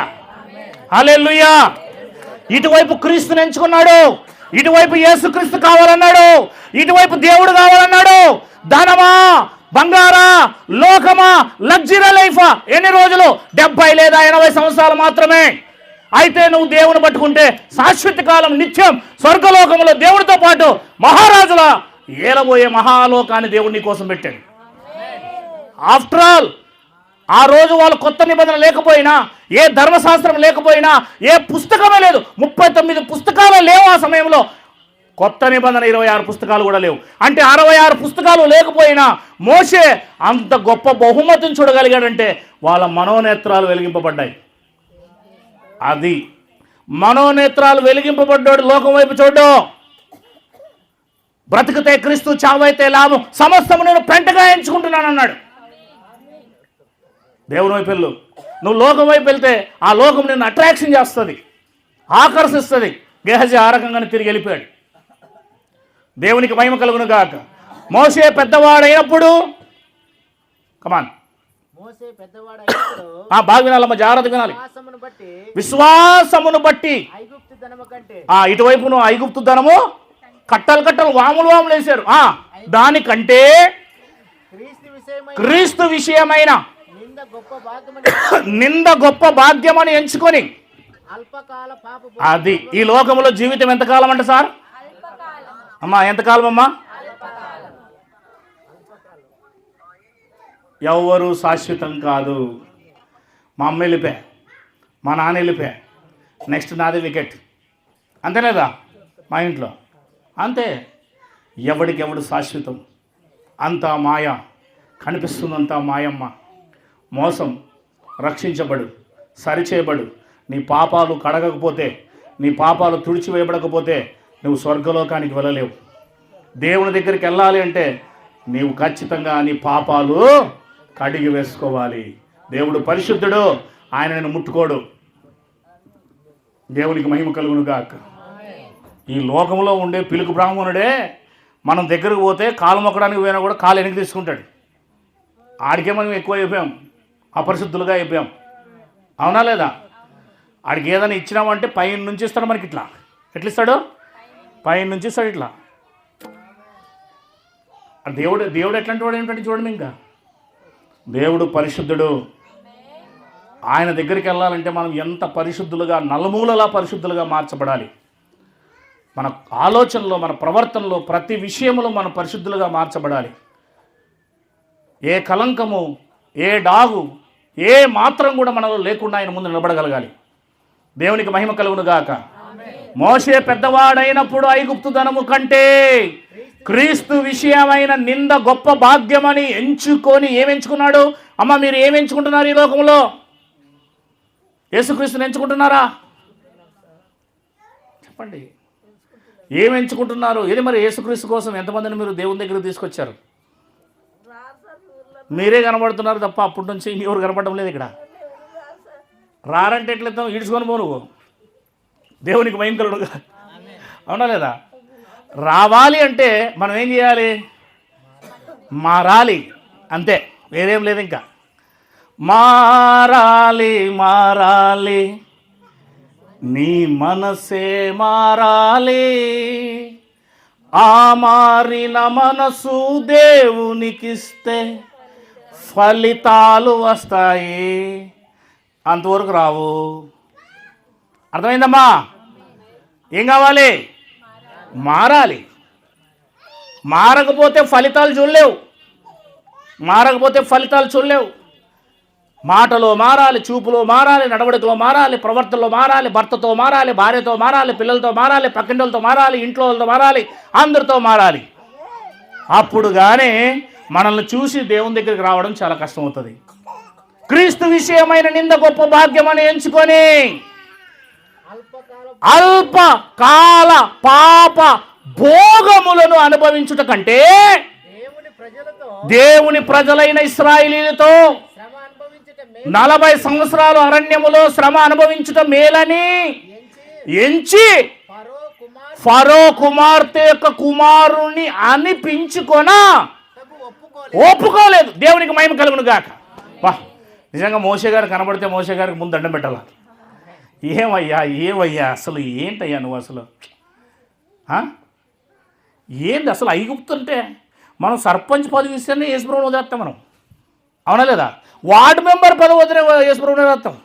హల్లెలూయా. ఇటువైపు క్రీస్తుని ఎంచుకున్నాడు, ఇటువైపు యేసుక్రీస్తు కావాలన్నాడు, ఇటువైపు దేవుడు కావాలన్నాడు. ధనమా, బంగారా, లోకమా, లగ్జరీ లైఫా? ఎన్ని రోజులు? 70 లేదా 80 సంవత్సరాలు మాత్రమే. అయితే నువ్వు దేవుని పట్టుకుంటే శాశ్వత కాలం, నిత్యం స్వర్గలోకంలో దేవుడితో పాటు మహారాజుల ఏలబోయే మహాలోకాన్ని దేవుడు నీ కోసం పెట్టాడు. ఆఫ్టర్ ఆల్, ఆ రోజు వాళ్ళు కొత్త నిబంధన లేకపోయినా, ఏ ధర్మశాస్త్రం లేకపోయినా, ఏ పుస్తకమే లేదు. 39 పుస్తకాలు లేవు ఆ సమయంలో. కొత్త నిబంధన 26 పుస్తకాలు కూడా లేవు. అంటే 66 పుస్తకాలు లేకపోయినా మోషే అంత గొప్ప బహుమతిని చూడగలిగాడంటే వాళ్ళ మనోనేత్రాలు వెలిగింపబడ్డాయి. అది మనోనేత్రాలు వెలిగింపబడ్డాడు. లోకం వైపు చూడ్డు. బ్రతికితే క్రీస్తు, చావైతే లాభం, సమస్తము నేను పెంటగా ఎంచుకుంటున్నాను అన్నాడు. దేవుని వైపు వెళ్ళు. నువ్వు లోకం వైపు వెళ్తే ఆ లోకం నిన్ను అట్రాక్షన్ చేస్తుంది, ఆకర్షిస్తుంది. గేహజీ ఆ రకంగానే తిరిగి వెళ్ళిపోయాడు. దేవునికి మహిమ కలుగును గాక. మోషే పెద్దవాడైనప్పుడు, కమాన్, బాగా వినాలమ్మా, జాగ్రత్త వినాలి. విశ్వాసమును బట్టి ఇటువైపును ఐగుప్తు ధనము కట్టలు కట్టలు వాములు వేశారు. దానికంటే క్రీస్తు విషయమైన నింద గొప్ప భాగ్యమని ఎంచుకొని, అది ఈ లోకంలో జీవితం ఎంతకాలం అంట సార్? అమ్మా ఎంతకాలం అమ్మా? ఎవరు శాశ్వతం కాదు. మా అమ్మ వెళ్ళిపోయా, మా నాన్న వెళ్ళిపోయా, నెక్స్ట్ నాది వికెట్, అంతేనేదా మా ఇంట్లో? అంతే. ఎవడికెవడు శాశ్వతం? అంతా మాయ, కనిపిస్తుందంతా మాయమ్మ. మోసం. రక్షించబడు, సరిచేయబడు. నీ పాపాలు కడగకపోతే, నీ పాపాలు తుడిచివేయబడకపోతే నువ్వు స్వర్గలోకానికి వెళ్ళలేవు. దేవుని దగ్గరికి వెళ్ళాలి అంటే నీవు ఖచ్చితంగా నీ పాపాలు కడిగి వేసుకోవాలి. దేవుడు పరిశుద్ధుడు, ఆయన నిన్ను ముట్టుకోడు. దేవునికి మహిమ కలుగును గాక. ఈ లోకంలో ఉండే పిలుకు బ్రాహ్మణుడే మనం దగ్గరకు పోతే కాలు మొక్కడానికి పోయినా కూడా కాలు వెనక్కి తీసుకుంటాడు. ఆడికే మనం ఎక్కువ అయిపోయాం, అపరిశుద్ధులుగా అయిపోయాం. అవునా లేదా? ఆడికి ఏదైనా ఇచ్చినామంటే పైన నుంచి ఇస్తాడు మనకి. ఇట్లా ఎట్లా ఇస్తాడు? పైన నుంచి ఇస్తాడు ఇట్లా. దేవుడు ఎట్లాంటి వాడు ఏంటంటే చూడండి, ఇంకా దేవుడు పరిశుద్ధుడు. ఆయన దగ్గరికి వెళ్ళాలంటే మనం ఎంత పరిశుద్ధులుగా, నలుమూలలా పరిశుద్ధులుగా మార్చబడాలి. మన ఆలోచనలో, మన ప్రవర్తనలో, ప్రతి విషయంలో మనం పరిశుద్ధులుగా మార్చబడాలి. ఏ కలంకము, ఏ డాగు, ఏ మాత్రం కూడా మనలో లేకుండా ఆయన ముందు నిలబడగలగాలి. దేవునికి మహిమ కలుగును గాక. మోషే పెద్దవాడైనప్పుడు ఐగుప్తు ధనము కంటే క్రీస్తు విషయమైన నింద గొప్ప భాగ్యమని ఎంచుకొని ఏమెంచుకున్నాడు? అమ్మ, మీరు ఏమెంచుకుంటున్నారు ఈ లోకంలో? యేసుక్రీస్తుని ఎంచుకుంటున్నారా? చెప్పండి, ఏమెంచుకుంటున్నారు? ఇది మరి యేసుక్రీస్తు కోసం ఎంతమందిని మీరు దేవుని దగ్గరకు తీసుకొచ్చారు? మీరే కనబడుతున్నారు తప్ప అప్పటి నుంచి ఇంకెవరు కనపడడం లేదు. ఇక్కడ రారంటే ఎట్లయితే ఈడ్చుకొని పో నువ్వు. దేవునికి మహిమ కలుగును. అవునా లేదా? రావాలి అంటే మనం ఏం చేయాలి? మారాలి, అంతే, వేరేం లేదు. ఇంకా మారాలి, మారాలి, నీ మనసే మారాలి, ఆ మారిన మనసు దేవునికిస్తే ఫలితాలు వస్తాయి. అంతవరకు రావు. అర్థమైందమ్మా? ఏం కావాలి? మారాలి. మారకపోతే ఫలితాలు చూడలేవు. మాటలో మారాలి, చూపులో మారాలి, నడవడికలో మారాలి, ప్రవర్తనలో మారాలి, భర్తతో మారాలి, భార్యతో మారాలి, పిల్లలతో మారాలి, పక్కింటితో మారాలి, ఇంట్లో వాళ్ళతో మారాలి, అందరితో మారాలి. అప్పుడు కానీ మనల్ని చూసి దేవుని దగ్గరికి రావడం చాలా కష్టమవుతుంది. క్రీస్తు విషయమైన నింద గొప్ప భాగ్యమని ఎంచుకొని అల్పకాల పాప భోగములను అనుభవించుట కంటే దేవుని ప్రజలైన ఇశ్రాయేలీయులతో 40 సంవత్సరాలు అరణ్యములో శ్రమ అనుభవించుట మేలని ఎంచి ఫరో కుమార్తె యొక్క కుమారుణ్ణి అనిపించుకొన ఒప్పుకోలేదు. దేవునికి మహిమ కలుగును గాక. వా, నిజంగా మోషే గారు కనబడితే మోషే గారికి ముందు దండం పెట్టాల. ఏమయ్యా అసలు ఏంటయ్యా నువ్వు అసలు ఏంది అసలు? ఐగుప్తుంటే మనం సర్పంచ్ పదవి ఇస్తేనే యేసుప్రభుని వదిలేస్తాం మనం, అవునా లేదా? వార్డు మెంబర్ పదవి వదిలే యేసుప్రభుని వదిలేస్తాం.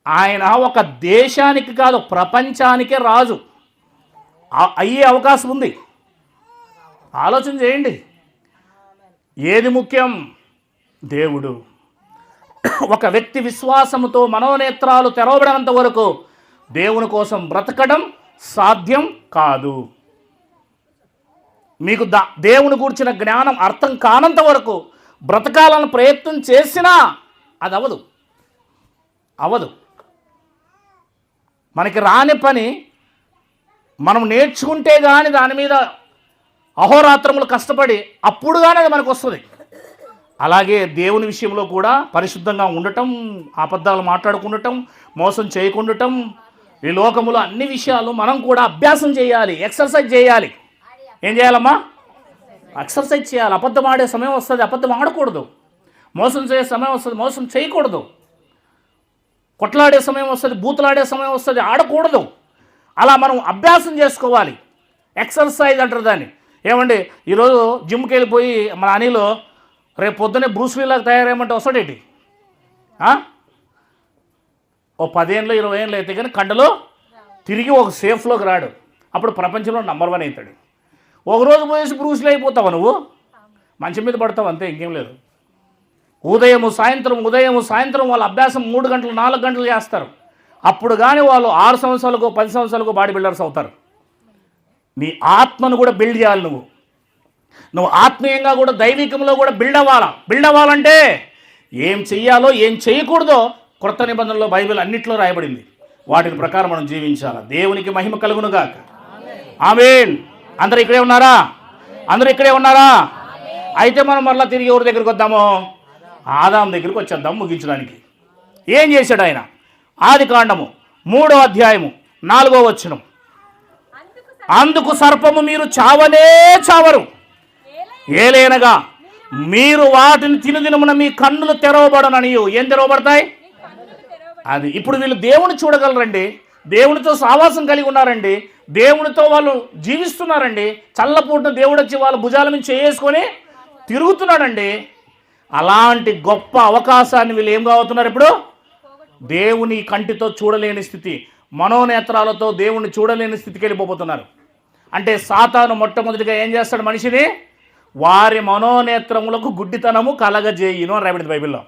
ఆయన ఒక దేశానికి కాదు ప్రపంచానికే రాజు అయ్యే అవకాశం ఉంది. ఆలోచన చేయండి. ఏది ముఖ్యం? దేవుడు. ఒక వ్యక్తి విశ్వాసముతో మనోనేత్రాలు తెరవబడినంత వరకు దేవుని కోసం బ్రతకడం సాధ్యం కాదు. మీకు దేవుని గురించిన జ్ఞానం అర్థం కానంత వరకు బ్రతకాలని ప్రయత్నం చేసినా అది అవ్వదు. మనకి రాని పని మనం నేర్చుకుంటే కానీ దాని మీద అహోరాత్రములు కష్టపడి అప్పుడు కానీ అది మనకు వస్తుంది. అలాగే దేవుని విషయంలో కూడా పరిశుద్ధంగా ఉండటం, అబద్ధాలు మాట్లాడుకుండటం, మోసం చేయకుండటం, ఈ లోకములో అన్ని విషయాలు మనం కూడా అభ్యాసం చేయాలి, ఎక్సర్సైజ్ చేయాలి. ఏం చేయాలమ్మా? ఎక్సర్సైజ్ చేయాలి. అబద్ధం ఆడే సమయం వస్తుంది, అబద్ధం ఆడకూడదు. మోసం చేసే సమయం వస్తుంది, మోసం చేయకూడదు. కొట్లాడే సమయం వస్తుంది, బూతులాడే సమయం వస్తుంది, ఆడకూడదు. అలా మనం అభ్యాసం చేసుకోవాలి. ఎక్సర్సైజ్ అంటారు దాన్ని. ఏమండి, ఈరోజు జిమ్కి వెళ్ళిపోయి మన అనిలో రేపు పొద్దున్నే బ్రూస్లీలాగా తయారేయమంటే వస్తాడేంటి? ఓ 10 ఏళ్ళు 20 ఏళ్ళు అయితే కానీ కండలో తిరిగి ఒక సేఫ్లోకి రాడు. అప్పుడు ప్రపంచంలో నంబర్ 1 అవుతాడు. ఒకరోజు పోయేసి బ్రూస్లీ అయిపోతావా నువ్వు? మంచం మీద పడతావు అంతే, ఇంకేం లేదు. ఉదయం సాయంత్రం వాళ్ళ అభ్యాసం 3 గంటలు 4 గంటలు చేస్తారు. అప్పుడు కానీ వాళ్ళు 6 సంవత్సరాలకు 10 సంవత్సరాలకు బాడీ బిల్డర్స్ అవుతారు. నీ ఆత్మను కూడా బిల్డ్ చేయాలి. నువ్వు ఆత్మీయంగా కూడా దైవికంలో కూడా బిల్డ్ అవ్వాలంటే ఏం చెయ్యాలో ఏం చేయకూడదో క్రొత్త నిబంధనలో బైబిల్ అన్నిట్లో రాయబడింది. వాటిని ప్రకారం మనం జీవించాలి. దేవునికి మహిమ కలుగునుగాక. ఆమేన్. అందరూ ఇక్కడే ఉన్నారా? అయితే మనం మరలా తిరిగి ఎవరి దగ్గరికి వద్దాము? ఆదాం దగ్గరికి వచ్చేద్దాం ముగించడానికి. ఏం చేశాడు ఆయన? ఆదికాండము 3వ అధ్యాయము 4వ వచనం. అందుకు సర్పము, మీరు చావనే చావరు, ఏలైనగా మీరు వాటిని తినుదినమున మీ కన్నులు తెరవబడననియు. ఏం తెరవబడతాయి? అది. ఇప్పుడు వీళ్ళు దేవుని చూడగలరండి, దేవునితో సావాసం కలిగి ఉన్నారండి, దేవునితో వాళ్ళు జీవిస్తున్నారండి. చల్లపూట దేవుడు వచ్చి వాళ్ళ భుజాల మీద చేసుకొని తిరుగుతున్నాడండి. అలాంటి గొప్ప అవకాశాన్ని వీళ్ళు ఏం కావుతున్నారు? ఇప్పుడు దేవుని కంటితో చూడలేని స్థితి, మనోనేత్రాలతో దేవుణ్ణి చూడలేని స్థితికి వెళ్ళిపోతున్నారు. అంటే సాతాను మొట్టమొదటిగా ఏం చేస్తాడు? మనిషిని వారి మనోనేత్రములకు గుడ్డితనము కలగజేయును అని రాయబడింది బైబిల్లో.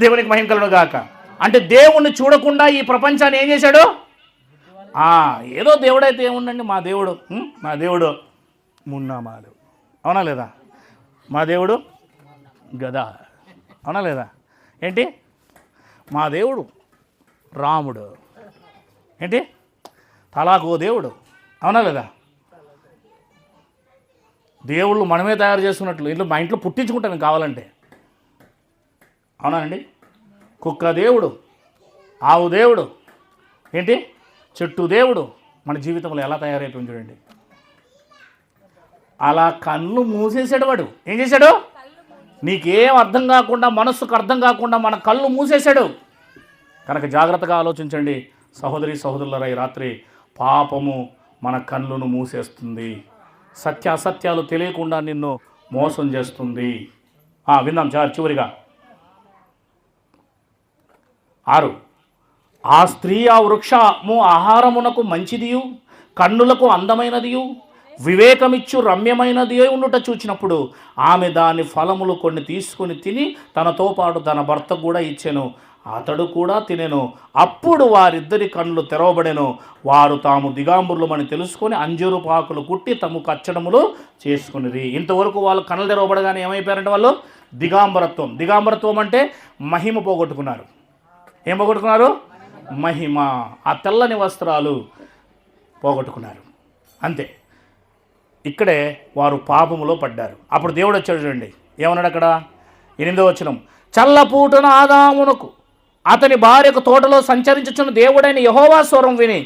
దేవునికి మహిమ కలుగును గాక. అంటే దేవుణ్ణి చూడకుండా ఈ ప్రపంచాన్ని ఏం చేశాడు? ఏదో దేవుడైతే ఏముండండి, మా దేవుడు మున్నామాలు, అవునా లేదా? మా దేవుడు గదా, అవునా లేదా? ఏంటి? మా దేవుడు రాముడు, ఏంటి? తలాకో దేవుడు, అవునా లేదా? దేవుళ్ళు మనమే తయారు చేసుకున్నట్లు ఇంట్లో మా ఇంట్లో పుట్టించుకుంటాం కావాలంటే, అవునండి? కుక్క దేవుడు, ఆవు దేవుడు, ఏంటి? చెట్టు దేవుడు. మన జీవితంలో ఎలా తయారైపోయింది చూడండి. అలా కళ్ళు మూసేసాడు వాడు. ఏం చేశాడు? నీకేం అర్థం కాకుండా, మనస్సుకు అర్థం కాకుండా మన కళ్ళు మూసేశాడు. కనుక జాగ్రత్తగా ఆలోచించండి సహోదరి సహోదరులారా. ఈ రాత్రి పాపము మన కళ్ళను మూసేస్తుంది, సత్యాసత్యాలు తెలియకుండా నిన్ను మోసం చేస్తుంది. విందాం చివరిగా 6. ఆ స్త్రీ ఆ వృక్షము ఆహారమునకు మంచిదియు కన్నులకు అందమైనదియు వివేకమిచ్చు రమ్యమైనది ఉండుట చూచినప్పుడు ఆమె దాని ఫలములు కొన్ని తీసుకుని తిని తనతో పాటు తన భర్తకు కూడా ఇచ్చెను. అతడు కూడా తినెను. అప్పుడు వారిద్దరి కన్నులు తెరవబడెను. వారు తాము దిగాంబరులమని తెలుసుకొని అంజూరు పాకులు కుట్టి తమ కచ్చడములు చేసుకునేది. ఇంతవరకు వాళ్ళు కన్నులు తెరవబడగానే ఏమైపోయారంటే వాళ్ళు దిగాంబరత్వం అంటే మహిమ పోగొట్టుకున్నారు. ఏం పోగొట్టుకున్నారు? మహిమ. ఆ తెల్లని వస్త్రాలు పోగొట్టుకున్నారు. అంతే. ఇక్కడే వారు పాపములో పడ్డారు. అప్పుడు దేవుడు వచ్చాడు. చూడండి ఏమన్నాడు అక్కడ 8వ వచనం. చల్లపూటన ఆదామునకు అతని భార్యకు తోటలో సంచరించుచున్న దేవుడైన యెహోవా స్వరం విని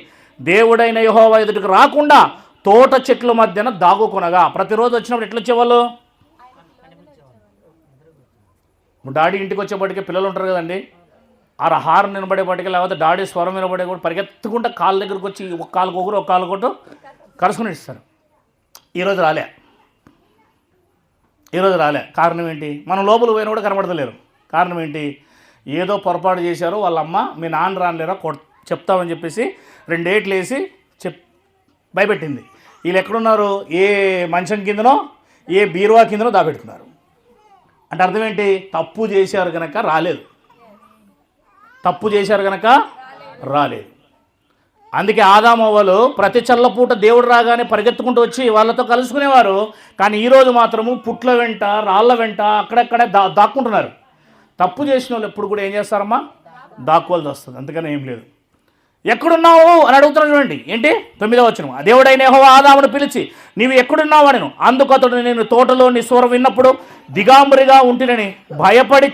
దేవుడైన యెహోవా ఎదుటికి రాకుండా తోట చెట్ల మధ్యన దాగుకొనగా. ప్రతిరోజు వచ్చినప్పుడు ఎట్లా వచ్చేవాళ్ళు? డాడీ ఇంటికి వచ్చేప్పటికే పిల్లలు ఉంటారు కదండి, ఆ హారం నిలబడేపటికి లేకపోతే డాడీ స్వరం నిలబడే కూడా పరిగెత్తుకుంటే కాళ్ళ దగ్గరికి వచ్చి ఒక కాలుకు ఒకరు ఒక కాలు కొట్టు కరుసుకుని ఇస్తారు. ఈరోజు రాలే. కారణం ఏంటి? మనం లోపల పోయినా కూడా కనబడతలేరు. కారణం ఏంటి? ఏదో పొరపాటు చేశారు. వాళ్ళ అమ్మ మీ నాన్న రానిలేరా చెప్తామని చెప్పేసి 2 ఏట్లు వేసి భయపెట్టింది. వీళ్ళు ఎక్కడున్నారు? ఏ మంచం కిందనో ఏ బీరువా కిందనో దాపెట్టుకున్నారు. అంటే అర్థం ఏంటి? తప్పు చేశారు కనుక రాలేదు. అందుకే ఆదామవ్వలు ప్రతి చల్లపూట దేవుడు రాగానే పరిగెత్తుకుంటూ వచ్చి వాళ్ళతో కలుసుకునేవారు. కానీ ఈరోజు మాత్రము పుట్ల వెంట రాళ్ళ వెంట అక్కడక్కడే దాక్కుంటున్నారు. తప్పు చేసిన వాళ్ళు ఎప్పుడు కూడా ఏం చేస్తారమ్మా? దాక్కోవాల్సి వస్తుంది. అందుకని ఏం లేదు. ఎక్కడున్నావు అని అడుగుతున్నాడు. చూడండి ఏంటి 9వ వచనం. దేవుడైన యెహోవా ఆదామును పిలిచి నీవు ఎక్కడున్నావు అనెను. అందుకు అతడు నేను తోటలో నీ స్వరం విన్నప్పుడు దిగాంబరిగా ఉంటునని భయపడి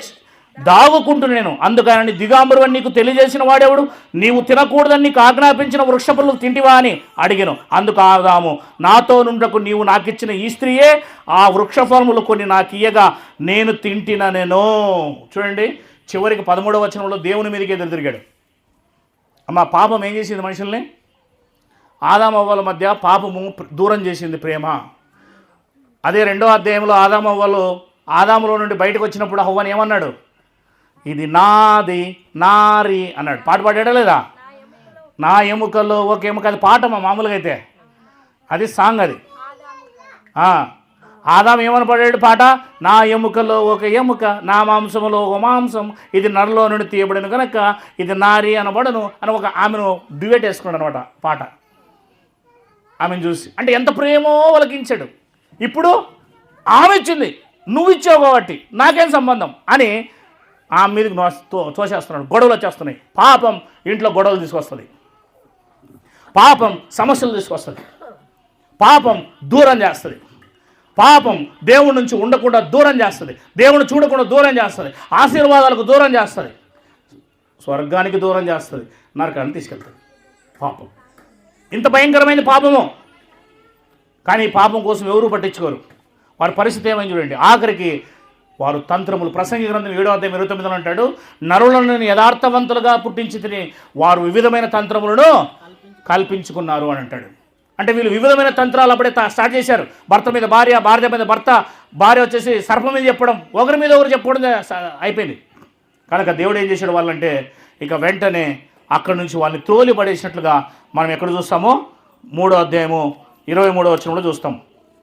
దాగుకుంటున్నాను. అందుకని దిగాంబరు అని నీకు తెలియజేసిన వాడెవడు? నీవు తినకూడదని నీకు ఆజ్ఞాపించిన వృక్షఫలం తింటివా అని అడిగాను. అందుకు ఆదాము నాతో నుండకు నీవు నాకిచ్చిన ఈ స్త్రీయే ఆ వృక్షఫలములు కొన్ని నాకు ఇయ్యగా నేను తింటిననేను. చూడండి చివరికి 13వ వచనంలో దేవుని మీదకి ఎదురు తిరిగాడు. అమ్మ పాపం ఏం చేసింది? మనుషుల్ని ఆదాము అవ్వల మధ్య పాపము దూరం చేసింది ప్రేమ. అదే 2వ అధ్యాయంలో ఆదాము అవ్వలు ఆదాములో నుండి బయటకు వచ్చినప్పుడు హవ్వని ఏమన్నాడు? ఇది నాది నారి అన్నాడు. పాట పాడాడా లేదా? నా ఎముకల్లో ఒక ఎముక. అది పాటమా మామూలుగా అయితే, అది సాంగ్. అది ఆదాం ఏమని పాడాడు పాట? నా ఎముకలో ఒక ఎముక నా మాంసములో ఒక మాంసం ఇది నరలో నుండి తీయబడిన కనుక ఇది నారి అనబడను అని ఒక ఆమెను డ్యూయెట్ వేసుకున్నాడు అనమాట పాట. ఆమెను చూసి అంటే ఎంత ప్రేమో వలకించాడు. ఇప్పుడు ఆమె ఇచ్చింది, నువ్వు ఇచ్చావు కాబట్టి నాకేం సంబంధం అని ఆమె మీదకి తోసేస్తున్నాడు. గొడవలు వచ్చేస్తున్నాయి. పాపం ఇంట్లో గొడవలు తీసుకొస్తుంది. పాపం సమస్యలు తీసుకొస్తుంది. పాపం దూరం చేస్తుంది. పాపం దేవుడి నుంచి ఉండకుండా దూరం చేస్తుంది. దేవుని చూడకుండా దూరం చేస్తుంది. ఆశీర్వాదాలకు దూరం చేస్తుంది. స్వర్గానికి దూరం చేస్తుంది. నరకాన్ని తీసుకెళ్తుంది పాపం. ఇంత భయంకరమైన పాపము. కానీ పాపం కోసం ఎవరూ పట్టించుకోరు. వారి పరిస్థితి ఏమైంది చూడండి. ఆఖరికి వారు తంత్రములు. ప్రసంగి గ్రంథం 7వ అధ్యాయం 29 అంటాడు, నరులను యథార్థవంతులుగా పుట్టించి తిని వారు వివిధమైన తంత్రములను కల్పించుకున్నారు అని అంటాడు. అంటే వీళ్ళు వివిధమైన తంత్రాలు అప్పుడే స్టార్ట్ చేశారు. భర్త మీద భార్య, భార్య మీద భర్త, భార్య వచ్చేసి సర్పం మీద చెప్పడం, ఒకరి మీద ఒకరు చెప్పడం అయిపోయింది. కనుక దేవుడు ఏం చేశాడు వాళ్ళంటే ఇక వెంటనే అక్కడి నుంచి వాళ్ళని త్రోలి పడేసినట్లుగా మనం ఎక్కడ చూస్తామో 3వ అధ్యాయము 23వ వచనంలో చూస్తాం.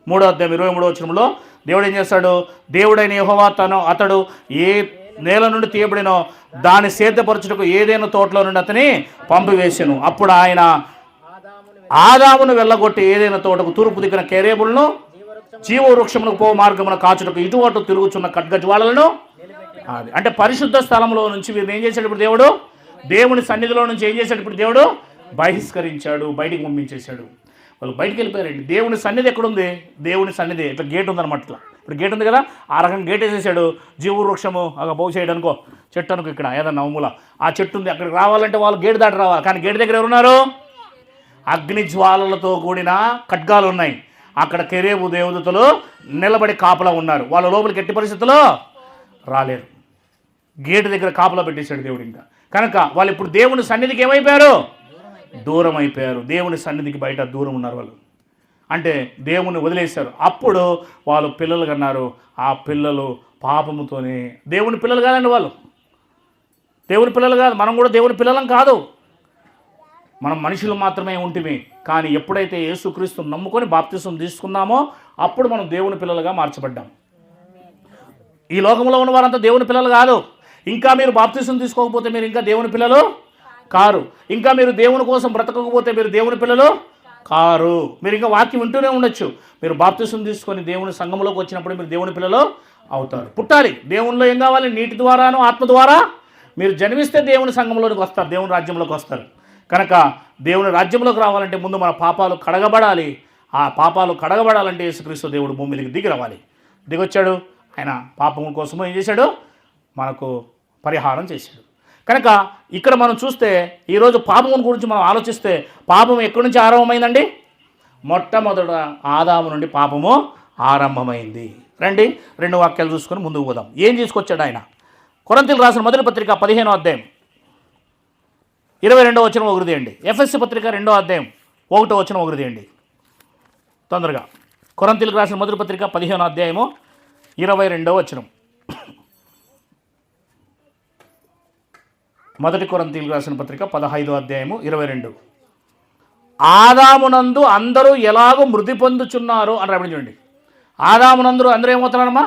3వ అధ్యాయం 23వ వచనంలో దేవుడు ఏం చేస్తాడు? దేవుడైన యెహోవా అతడు ఏ నేల నుండి తీయబడినో దాన్ని సేద్యపరచుటకు ఏదైనా తోటలో నుండి అతని పంపివేసాను. అప్పుడు ఆయన ఆదామును వెళ్ళగొట్టి ఏదైనా తోటకు తూర్పు దిక్కున కెరేబులను జీవవృక్షములకు పో మార్గమున కాచుటకు ఇటు అటు తిరుగుచున్న ఖడ్గజ్వాలలను అది అంటే పరిశుద్ధ స్థలంలో నుంచి వీరిని ఏం చేశాడు? ఇప్పుడు దేవుడు దేవుని సన్నిధిలో నుంచి ఏం చేశాడు? ఇప్పుడు దేవుడు బహిష్కరించాడు, బయటికి పంపించేశాడు. వాళ్ళు బయటికి వెళ్ళిపోయారండి. దేవుని సన్నిధి ఎక్కడుంది? దేవుని సన్నిధి ఇట్లా గేట్ ఉందన్నమాట. ఇట్లా ఇప్పుడు గేట్ ఉంది కదా, ఆ రకంగా గేట్ వేసేసాడు. జీవవృక్షము బహు చేయడానికో చెట్టు అనుకో, ఇక్కడ ఏదన్నా నవ్వుల ఆ చెట్టు ఉంది, అక్కడికి రావాలంటే వాళ్ళు గేట్ దాటి రావాలి. కానీ గేట్ దగ్గర ఎవరున్నారు? అగ్ని జ్వాలలతో కూడిన ఖడ్గాలు ఉన్నాయి. అక్కడ కెరేబు దేవదూతలు నిలబడి కాపలా ఉన్నారు. వాళ్ళ లోపలికి ఎట్టి పరిస్థితుల్లో రాలేరు. గేటు దగ్గర కాపలా పెట్టేశాడు దేవుడు. ఇంకా కనుక వాళ్ళు ఇప్పుడు దేవుని సన్నిధికి ఏమైపోయారు? దూరం అయిపోయారు. దేవుని సన్నిధికి బయట దూరం ఉన్నారు వాళ్ళు. అంటే దేవుని వదిలేశారు. అప్పుడు వాళ్ళు పిల్లలు కన్నారు. ఆ పిల్లలు పాపముతోనే, దేవుని పిల్లలు కాదండి వాళ్ళు, దేవుని పిల్లలు కాదు. మనం కూడా దేవుని పిల్లలం కాదు, మనం మనుషులు మాత్రమే ఉంటిమి. కానీ ఎప్పుడైతే యేసుక్రీస్తుని నమ్ముకొని బాప్తిసం తీసుకున్నామో అప్పుడు మనం దేవుని పిల్లలుగా మార్చబడ్డాం. ఈ లోకంలో ఉన్న వారంతా దేవుని పిల్లలు కాదు. ఇంకా మీరు బాప్తిసం తీసుకోకపోతే మీరు ఇంకా దేవుని పిల్లలు కారు. ఇంకా మీరు దేవుని కోసం బ్రతకకపోతే మీరు దేవుని పిల్లలు కారు. మీరు ఇంకా వాక్యం వింటూనే ఉండొచ్చు. మీరు బాప్తిసం తీసుకొని దేవుని సంఘంలోకి వచ్చినప్పుడు మీరు దేవుని పిల్లలు అవుతారు. పుట్టాలి. దేవునిలో ఏం కావాలి? నీటి ద్వారాను ఆత్మ ద్వారా మీరు జన్మిస్తే దేవుని సంఘంలోకి వస్తారు, దేవుని రాజ్యంలోకి వస్తారు. కనుక దేవుని రాజ్యంలోకి రావాలంటే ముందు మన పాపాలు కడగబడాలి. ఆ పాపాలు కడగబడాలంటే యేసుక్రీస్తు దేవుడు భూమికి దిగి రావాలి. దిగొచ్చాడు. ఆయన పాపం కోసము ఏం చేశాడు? మనకు పరిహారం చేశాడు. కనుక ఇక్కడ మనం చూస్తే ఈరోజు పాపం గురించి మనం ఆలోచిస్తే పాపం ఎక్కడి నుంచి ఆరంభమైందండి? మొట్టమొదట ఆదాము నుండి పాపము ఆరంభమైంది. రండి 2 వాక్యాలు చూసుకొని ముందుకు పోదాం. ఏం తీసుకొచ్చాడు ఆయన? కొరింథీయులకు రాసిన మొదటి పత్రిక 15వ అధ్యాయం 22వ వచనం ఒకరిదేయండి. ఎఫెసీ పత్రిక 2వ అధ్యాయం 1వ వచనం ఒకరిదేయండి తొందరగా. కొరింథీయులకు రాసిన మొదటి పత్రిక 15వ అధ్యాయము 22వ వచనం. మొదటి కొరింథీయులకు రాసిన పత్రిక 15వ అధ్యాయము 22. ఆదామునందు అందరూ ఎలాగో మృతి పొందుచున్నారు అని రాబడి చూడండి. ఆదామునందరూ అందరూ ఏమవుతున్నారమ్మా?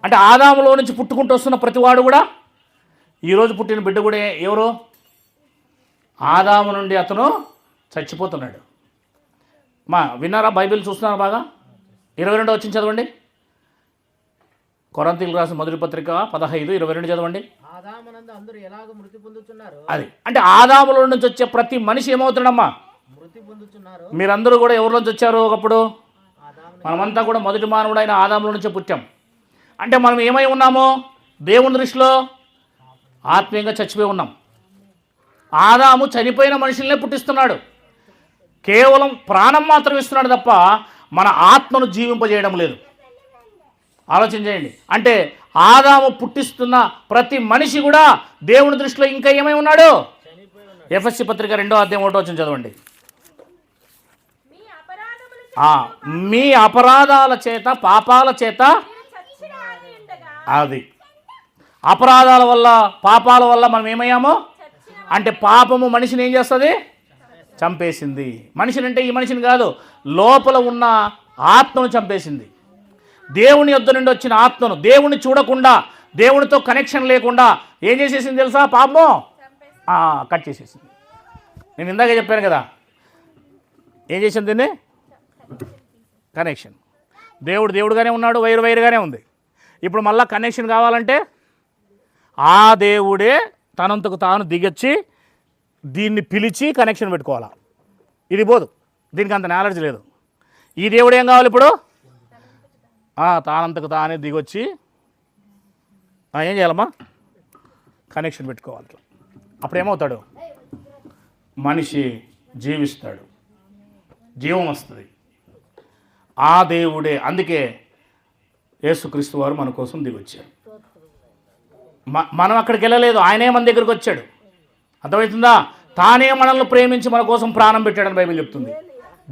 అంటే ఆదాములో నుంచి పుట్టుకుంటూ వస్తున్న ప్రతివాడు కూడా, ఈరోజు పుట్టిన బిడ్డ కూడా ఎవరు? ఆదాము నుండి అతను చచ్చిపోతున్నాడు. విన్నారా? బైబిల్ చూస్తున్నారా బాగా? 22 వచ్చింది చదవండి. కొరింథీయులకు రాసిన మొదటి పత్రిక 15:22 చదవండి. అది అంటే ఆదాములో నుంచి వచ్చే ప్రతి మనిషి ఏమవుతున్నాడమ్మా? మీరందరూ కూడా ఎవరిలోంచి వచ్చారు? ఒకప్పుడు మనమంతా కూడా మొదటి మానవుడు అయిన ఆదాములో నుంచే పుట్టాం. అంటే మనం ఏమై ఉన్నామో దేవుని దృష్టిలో ఆత్మీయంగా చచ్చిపోయి ఉన్నాం. ఆదాము చనిపోయిన మనుషులనే పుట్టిస్తున్నాడు. కేవలం ప్రాణం మాత్రం ఇస్తున్నాడు తప్ప మన ఆత్మను జీవింపజేయడం లేదు. ఆలోచన చేయండి. అంటే ఆదాము పుట్టిస్తున్న ప్రతి మనిషి కూడా దేవుని దృష్టిలో ఇంకా ఏమై ఉన్నాడు? ఎఫెసీ పత్రిక 2వ అధ్యాయం 1వ వచనం చదవండి. మీ అపరాధాల చేత, పాపాల చేత, అది అపరాధాల వల్ల, పాపాల వల్ల మనం ఏమయ్యామో అంటే పాపము మనిషిని ఏం చేస్తుంది? చంపేసింది. మనిషిని అంటే ఈ మనిషిని కాదు, లోపల ఉన్న ఆత్మను చంపేసింది. దేవుని యొద్ద నుండి వచ్చిన ఆత్మను, దేవుని చూడకుండా, దేవునితో కనెక్షన్ లేకుండా ఏం చేసేసింది తెలుసా? పాపము కట్ చేసేసింది. నేను ఇందాక చెప్పాను కదా, ఏం చేసింది దీన్ని? కనెక్షన్. దేవుడు దేవుడుగానే ఉన్నాడు, వైరు వైరుగానే ఉంది. ఇప్పుడు మళ్ళీ కనెక్షన్ కావాలంటే ఆ దేవుడే తనంతకు తాను దిగొచ్చి దీన్ని పిలిచి కనెక్షన్ పెట్టుకోవాలా. ఇది పోదు, దీనికి అంత నాలెడ్జ్ లేదు. ఈ దేవుడు ఏం కావాలి ఇప్పుడు? తానంతకు తానే దిగొచ్చి ఏం చేయాలమ్మా? కనెక్షన్ పెట్టుకోవాలి. అప్పుడేమవుతాడు? మనిషి జీవిస్తాడు, జీవం వస్తుంది. ఆ దేవుడే. అందుకే యేసుక్రీస్తు వారు మన కోసం దిగొచ్చారు. మనం అక్కడికి వెళ్ళలేదు, ఆయనే మన దగ్గరికి వచ్చాడు. అర్థమవుతుందా? తానే మనల్ని ప్రేమించి మన కోసం ప్రాణం పెట్టాడని బైబిల్ చెప్తుంది.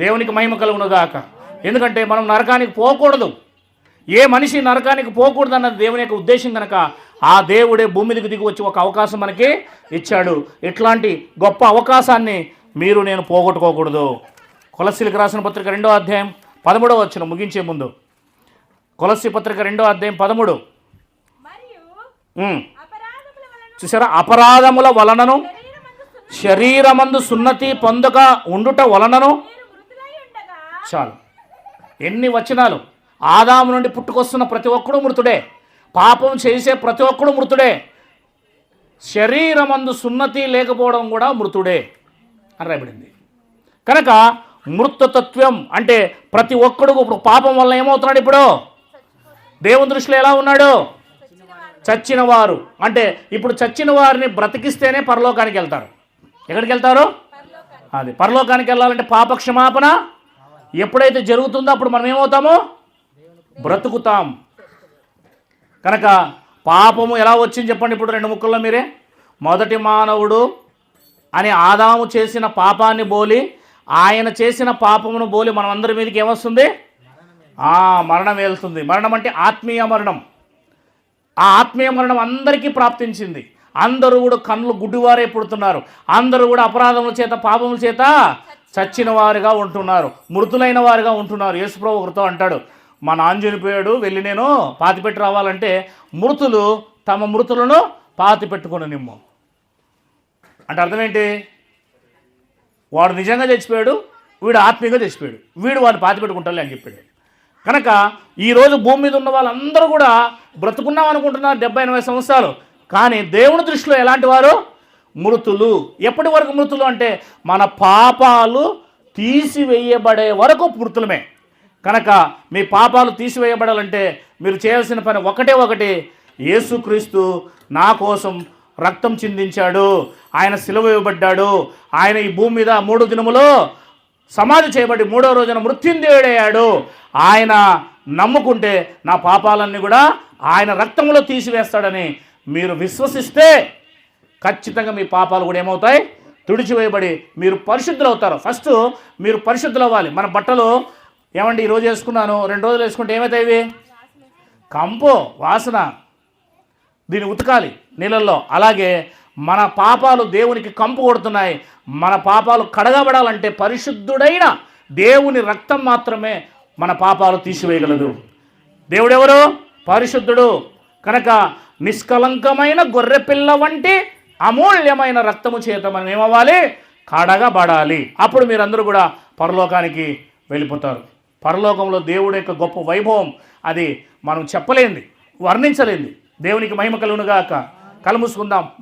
దేవునికి మహిమ కలుగునుగాక. ఎందుకంటే మనం నరకానికి పోకూడదు, ఏ మనిషి నరకానికి పోకూడదు అన్నది దేవుని యొక్క ఉద్దేశం. కనుక ఆ దేవుడే భూమి మీదకి దిగి వచ్చి ఒక అవకాశం మనకి ఇచ్చాడు. ఇట్లాంటి గొప్ప అవకాశాన్ని మీరు నేను పోగొట్టుకోకూడదు. కొలస్సీలకు రాసిన పత్రిక 2వ అధ్యాయం 13వ వచనం ముగించే ముందు. కొలస్సీ పత్రిక 2వ అధ్యాయం 13. చూసారా? అపరాధముల వలనను శరీరమందు సున్నతి పొందక ఉండుట వలనను. చాలు. ఎన్ని వచనాలు! ఆదాము నుండి పుట్టుకొస్తున్న ప్రతి ఒక్కడు మృతుడే, పాపం చేసే ప్రతి ఒక్కడు మృతుడే, శరీరమందు సున్నతి లేకపోవడం కూడా మృతుడే అని రాయబడింది. కనుక మృతతత్వం అంటే ప్రతి ఒక్కడు ఇప్పుడు పాపం వల్ల ఏమవుతున్నాడు? ఇప్పుడు దేవుని దృష్టిలో ఎలా ఉన్నాడు? చచ్చిన వారు. అంటే ఇప్పుడు చచ్చిన వారిని బ్రతికిస్తేనే పరలోకానికి వెళ్తారు. ఎక్కడికి వెళ్తారు? అది పరలోకానికి వెళ్ళాలంటే పాప క్షమాపణ ఎప్పుడైతే జరుగుతుందో అప్పుడు మనం ఏమవుతాము? బ్రతుకుతాం. కనుక పాపము ఎలా వచ్చింది చెప్పండి ఇప్పుడు 2 ముక్కల్లో మీరే. మొదటి మానవుడు అని ఆదాము చేసిన పాపాన్ని బోలి, ఆయన చేసిన పాపమును బోలి మనం అందరి మీదకి ఏమొస్తుంది? మరణం వెళ్తుంది. మరణం అంటే ఆత్మీయ మరణం. ఆ ఆత్మీయ మరణం అందరికీ ప్రాప్తించింది. అందరూ కూడా కళ్ళు గుడ్డివారే పుడుతున్నారు. అందరూ కూడా అపరాధముల చేత, పాపముల చేత చచ్చిన వారుగా ఉంటున్నారు, మృతులైన వారుగా ఉంటున్నారు. యేసుప్రభు ఒకరితో అంటాడు, మా నాన్న చనిపోయాడు, వెళ్ళి నేను పాతిపెట్టి రావాలంటే మృతులు తమ మృతులను పాతి పెట్టుకుని నిమ్ము అంటే అర్థం ఏంటి? వాడు నిజంగా చచ్చిపోయాడు, వీడు ఆత్మీయంగా చచ్చిపోయాడు, వీడు వాడిని పాతి పెట్టుకుంటాడు అని చెప్పాడు. కనుక ఈరోజు భూమి మీద ఉన్న వాళ్ళందరూ కూడా బ్రతుకున్నాం అనుకుంటున్నారు 70-80 సంవత్సరాలు. కానీ దేవుని దృష్టిలో ఎలాంటి వారు? మృతులు. ఎప్పటి వరకు మృతులు అంటే మన పాపాలు తీసివేయబడే వరకు మృతులమే. కనుక మీ పాపాలు తీసివేయబడాలంటే మీరు చేయాల్సిన పని ఒకటి, యేసుక్రీస్తు నా కోసం రక్తం చిందించాడు, ఆయన సిలువ వేయబడ్డాడు, ఆయన ఈ భూమి మీద 3 దినములో సమాధి చేయబడి 3వ రోజున మృత్యుంజయుడయ్యాడు. ఆయన నమ్ముకుంటే నా పాపాలన్నీ కూడా ఆయన రక్తంలో తీసివేస్తాడని మీరు విశ్వసిస్తే ఖచ్చితంగా మీ పాపాలు కూడా ఏమవుతాయి? తుడిచివేయబడి మీరు పరిశుద్ధులు అవుతారు. ఫస్ట్ మీరు పరిశుద్ధులు అవ్వాలి. మన బట్టలు ఏమండి ఈరోజు వేసుకున్నాను, 2 రోజులు వేసుకుంటే ఏమవుతాయి? ఇవి కంపు వాసన, దీన్ని ఉతకాలి నీళ్ళల్లో. అలాగే మన పాపాలు దేవునికి కంపు కొడుతున్నాయి. మన పాపాలు కడగబడాలంటే పరిశుద్ధుడైన దేవుని రక్తం మాత్రమే మన పాపాలు తీసివేయగలదు. దేవుడెవరు? పరిశుద్ధుడు. కనుక నిష్కలంకమైన గొర్రెపిల్ల వంటి అమూల్యమైన రక్తము చేత మనం ఏమవ్వాలి? కడగబడాలి. అప్పుడు మీరందరూ కూడా పరలోకానికి వెళ్ళిపోతారు. పరలోకంలో దేవుడి యొక్క గొప్ప వైభవం అది మనం చెప్పలేంది, వర్ణించలేంది. దేవునికి మహిమ కలుగునుగాక. కళ్ళు మూసుకుందాం.